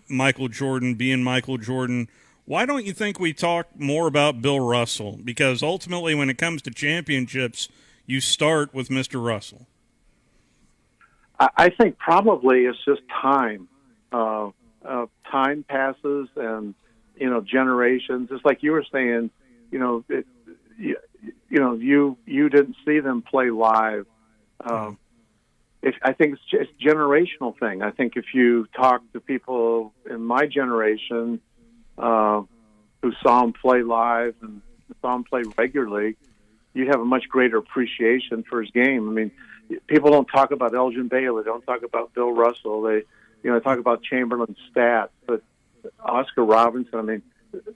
Michael Jordan being Michael Jordan. Why don't you think we talk more about Bill Russell? Because ultimately, when it comes to championships, you start with Mr. Russell. I think probably it's just time. Time passes, and generations. Just like you were saying, you didn't see them play live. I think it's a generational thing. I think if you talk to people in my generation who saw him play live and saw him play regularly, you have a much greater appreciation for his game. I mean, people don't talk about Elgin Baylor, they don't talk about Bill Russell, they talk about Chamberlain's stats, but Oscar Robinson, I mean,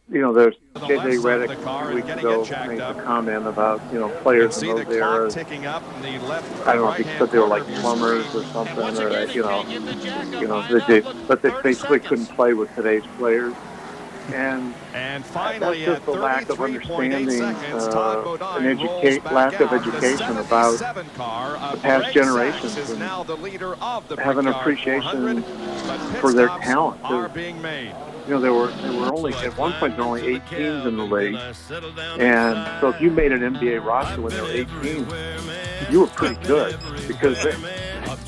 there's J.J. Redick a week ago made a comment about, players in those eras. I don't know if he said they were like plumbers or something, but they basically couldn't play with today's players. And finally, that's just a lack of understanding, lack of education about the past generations, and have an appreciation for their talent. There were only, at one point, there were only 8 teams in the league. And so if you made an NBA roster when there were 8 teams, you were pretty good, because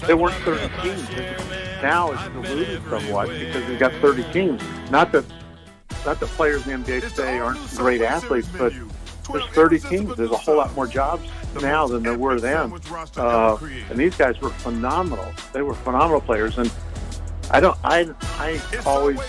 there weren't 30 teams. Now it's diluted somewhat because you've got 30 teams. Not that players in the NBA today aren't great athletes, but there's 30 teams. There's a whole lot more jobs now than there were then. And these guys were phenomenal. They were phenomenal players. And I always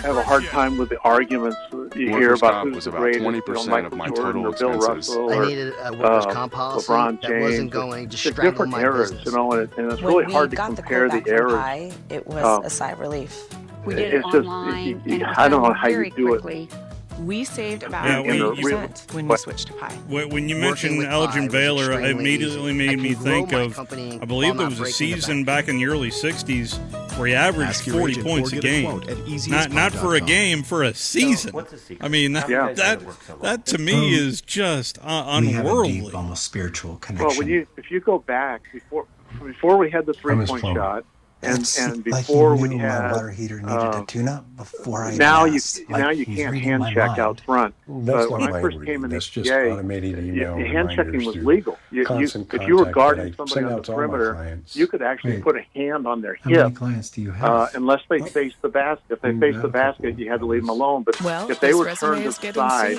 have a hard time with the arguments you hear about who's the greatest, 20% of my total Bill Russell, I needed a workers' comp policy LeBron James. That wasn't going to strangle different my eras, business. And it's really hard to compare the eras. It was a sigh of relief. We did it online, and I don't know how you do quickly. it. We saved about 80% when we switched to Pi. When you mentioned Elgin Baylor, it immediately made me think of, I believe there was a season back in the early 60s where he averaged 40 points a game. Not for a game, for a season. I mean, that to me is just unworldly. We have a deep, almost spiritual connection. Well, if you go back, before we had the three-point shot, and before we had water heater needed a tune-up before I now you can't hand check out front. But when I first came in the NBA, hand checking was legal. If you were guarding somebody on the perimeter, you could actually put a hand on their hip. Clients do you have? Unless they faced the basket. If they faced the basket, you had to leave them alone. But if they were turned to the side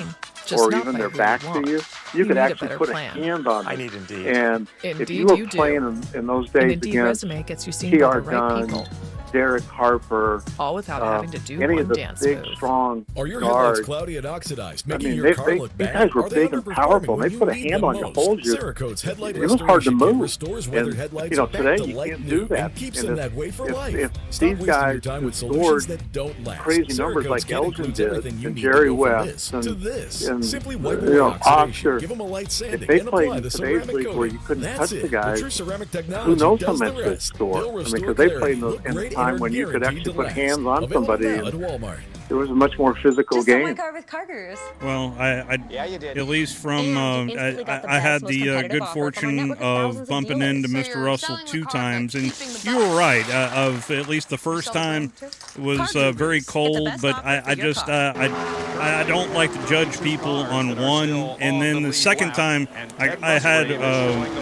or even their back to you could actually put a hand on them. I need Indeed. And if you were playing in those days against T.R. Dunn, Derek Harper, all without having to do any one of the dance big, move. strong Are your guards. headlights cloudy and oxidized, making I mean, your car look these bad? guys were Are big and powerful. They put a hand on you, hold you. Cerakote's headlight It was hard to restoration move. restores weathered And headlights today back to you light can't new do that. and keeps And them that way for life. If Stop these wasting guys your time who with scored solutions that don't last. crazy numbers like Cerakote's Elgin includes did, everything you and need Jerry to go from West, this to this. and Simply wipe away oxidation. Oscar, Give them a light if sanding they and played apply in the today's ceramic league where coating. you couldn't That's touch it. the guys, True ceramic who technology knows how does much the they rest. score? They'll I mean, restore because they clarity, played in look great, a time and when you could guaranteed actually to put last. hands on Available somebody now and at Walmart. It was a much more physical Just game. on my car with Cargers. Well, Yeah, you did. at least from And you instantly got the I had best, most the competitive good offer from our fortune network of of thousands of bumping dealers. into So Mr. you're Russell selling the 2 car times, that's and keeping the you were right. Of at least the first time was very cold, but I just I don't like to judge people on one, and then the second time I had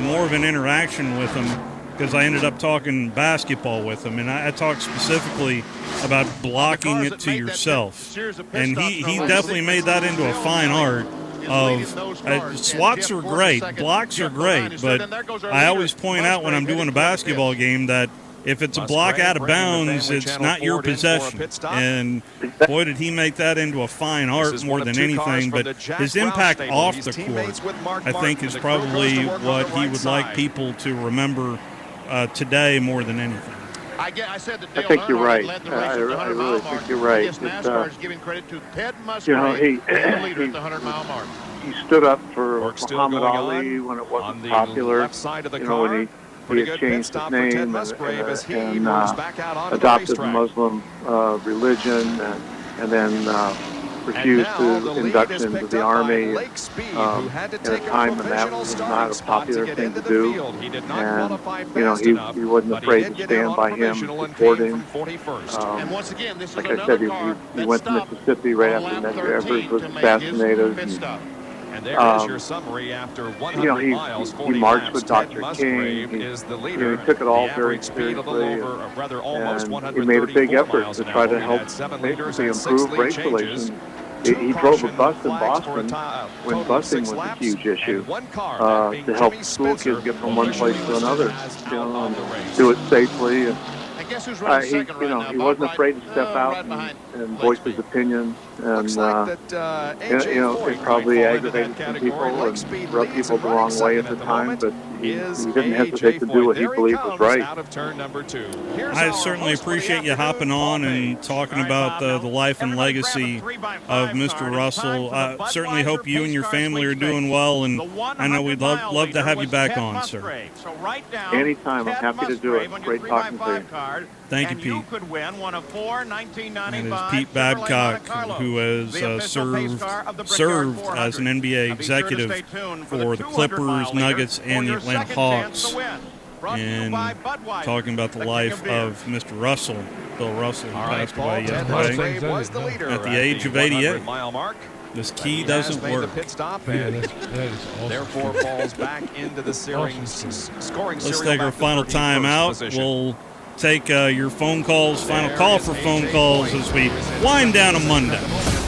more of an interaction with him, because I ended up talking basketball with him, and I talked specifically about blocking it to yourself. And he definitely made that into a fine art of swats are great, blocks are great, but I always point out when I'm doing a basketball game that if it's a block out of bounds, it's not your possession. And boy, did he make that into a fine art more than anything. But his impact off the court, I think, is probably what he would like people to remember today more than anything. I said that I think you're right. I really think you're right. NASCAR is giving credit to Ted Musgrave, you know, the leader at the 100-mile mark. He stood up for Muhammad Ali when it wasn't popular. Left side of the you car. know, when he had changed his name and adopted the Muslim religion, and then refused to induct into the Army at a time when that was not a popular thing to do. And, you know, he wasn't afraid to stand by him, support him. Like I said, he went to Mississippi right after Medgar Evers was assassinated. And there is your summary after 100 miles. He marched with Dr. King. He took it all very seriously. And he made a big effort to try to help basically improve race relations. He drove a bus in Boston when busing was a huge issue to help school kids get from one place to another, you know, and do it safely. And he wasn't afraid to step out and voice his opinion. And it probably aggravated some people and rubbed people the wrong way at the time, but he didn't hesitate to do what he believed was right. I certainly appreciate you hopping on and talking about the life and legacy of Mr. Russell. I certainly hope you and your family are doing well, and I know we'd love to have you back on, sir. Anytime. I'm happy to do it. Great talking to you. Thank you, Pete. You could win one of 4 1995 That is Pete Babcock, who has served as an NBA executive for the Clippers, Nuggets, and the Atlanta Hawks. And talking about the life of Mr. Russell, Bill Russell, who passed away yesterday at the age of 88. This key doesn't work. Pit stop, Man, that is awesome. therefore falls back into the scoring Let's take our final time out. We'll take your phone calls, final call for phone calls as we wind down a Monday.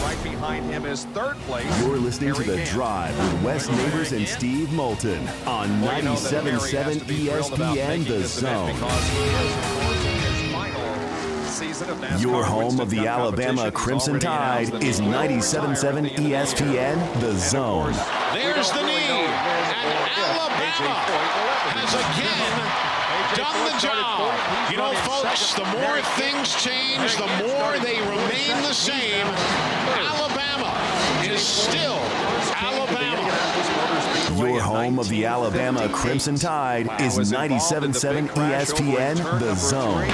Right behind him is third place. You're listening to The Drive with Wes Neighbors and Steve Moulton on 97.7 ESPN The Zone. Your home of the Alabama Crimson Tide is 97.7 ESPN The Zone. There's the knee, and Alabama has again done the job. You know, folks, the more things change, the more they remain the same. Alabama is still Alabama. Your home of the Alabama Crimson Tide is 97.7 ESPN The Zone.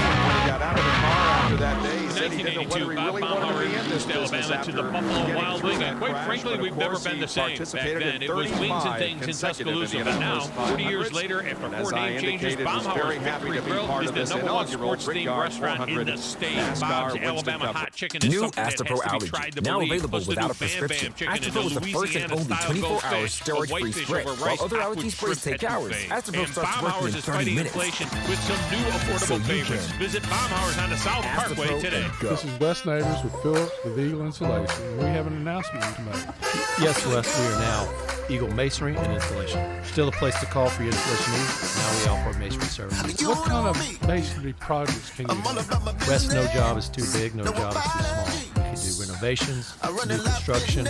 In 1982, Bob Baumhauer introduced Alabama to the Buffalo Wild Wings, and quite frankly, we've never been the same. Back then, it was wings and things in Tuscaloosa, but now, 40 years later, after 4 name changes, Baumhauer's Victory Grill is the #1 sports-themed restaurant in the state. Bob's Alabama Hot Chicken is something that has to be tried to now believe. available Plus the without new a prescription. Bam Bam Chicken Astapro is and the first and only Louisiana-style 24-hour goldfish, steroid-free whitefish spray. over While rice, other allergy aqua sprays shrimp take hours, etouffee. Astapro And starts working Baumhauer's in is 30 fighting minutes. inflation with some new affordable So you favorites. can. Visit Baumhauer's on the South Parkway today. This is Wes Neighbors with Phillips with Eagle Insulation, and we have an announcement to make. Yes, Wes, we are now Eagle Masonry and Installation. Still a place to call for your installation needs. Now we offer masonry services. What kind of masonry projects can you do? Wes, no job is too big, no job is too small. We can do renovations, new construction,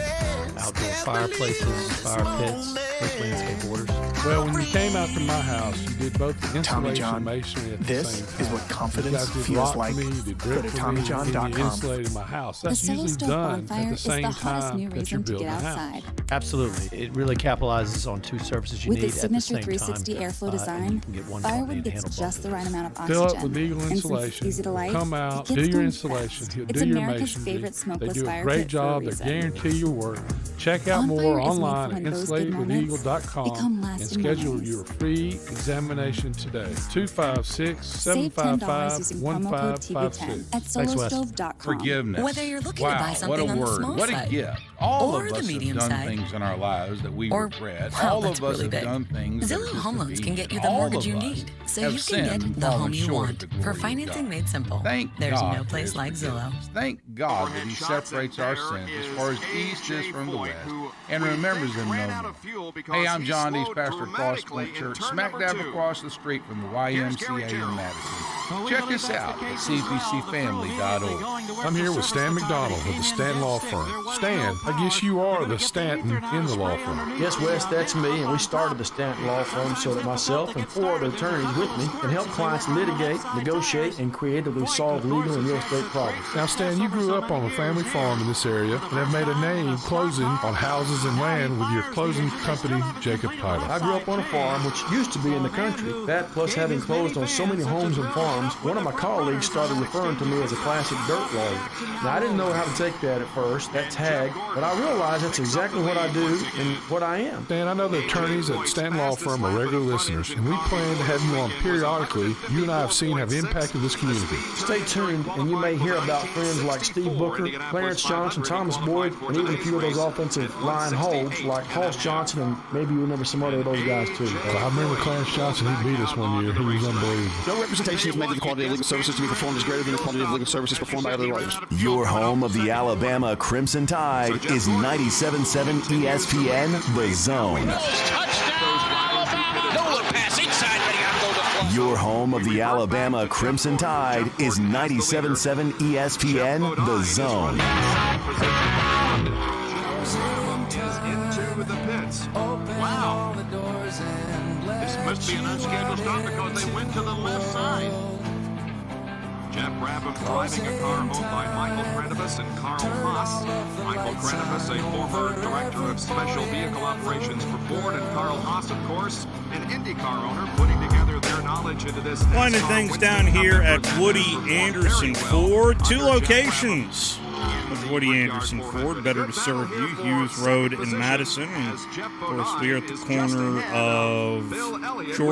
outdoor fireplaces, fire pits, with landscape orders. Well, when you came out to my house, you did both the installation and masonry at the same time. This is what confidence feels like. You did Go brick to for me, and you TommyJohn.com. insulated my house. That's usually done at the same time that you're building a house. Absolutely. It really capitalizes on two services you With need its at the signature same 360 time. airflow And design, you can get one Firewood company to gets handle just both. the right amount of oxygen. Fill up with Eagle And since it's insulation. easy to light, Come it out, keeps do your going installation, fast. do It's your America's masonry. favorite They smokeless do a fire great pit for a job. They reason. guarantee your work. Check out On more Fire is made online for at when those good moments insulatedwithEagle.com become and lasting schedule memories. your free examination today. 256-755-1556. at solostove.com. Forgiveness. Whether you're looking to buy something what a on the word. small What a side gift. All or of the us have medium done side, things in our lives that we or, regret. wow, All that's of us really have big. done things that Zillow are Home Loans can get you the All mortgage of you us need, so have you can sinned get the fallen home you short want. of the glory For of financing God. made simple, Thank there's God no for place his like Zillow. forgiveness. Thank God that He separates our sins as far as east is from the west and remembers them no more. Hey, I'm John East, pastor of Cross Flint Church, smack dab across the street from the YMCA in Madison. Check us out at cpcfamily.org. I'm here with Stan McDonald of the Stanton Law Firm. Stan, I guess you are the Stanton in the law firm. Yes, Wes, that's me, and we started the Stanton Law Firm so that myself and 4 other attorneys with me can help clients litigate, negotiate, and creatively solve legal and real estate problems. Now, Stan, you grew up on a family farm in this area and have made a name closing on houses and land with your closing company, Jacob Title. I grew up on a farm which used to be in the country. That, plus having closed on so many homes and farms, one of my colleagues started referring to me as a classic dirt lawyer. Now, I didn't know how to take that at first, that tag, but I realized that's exactly what I do and what I am. Stan, I know the attorneys at Stanton Law Firm are regular listeners, and we plan to have you on periodically. You and I have seen have impacted this community. Stay tuned, and you may hear about friends like Steve Booker, Clarence Johnson, Thomas Boyd, and even a few of those offensive line holds like Hoss Johnson, and maybe you remember some other of those guys too. I remember Clarence Johnson. He beat us one year. He was unbelievable. No representation is made that the quality of legal services to be performed is greater than the quality of legal services performed by other lawyers. Your home of the Alabama Crimson Tide is 97.7 ESPN, The Zone. Your home of the Alabama Crimson Tide is 97.7 ESPN, The Zone. Into the pits. Wow. This must be an unscheduled start because they went to the left side. Jeff Brabham driving a car owned by Michael Krenibus and Carl Haas. Michael Krenibus, a former director of special vehicle operations for Ford, and Carl Haas, of course, an IndyCar owner, putting together their knowledge into this. Winding things down here at Woody Anderson Ford. 2 locations of Woody Anderson Ford, better to serve you. Hughes Road in Madison. And, of course, we are at the corner of George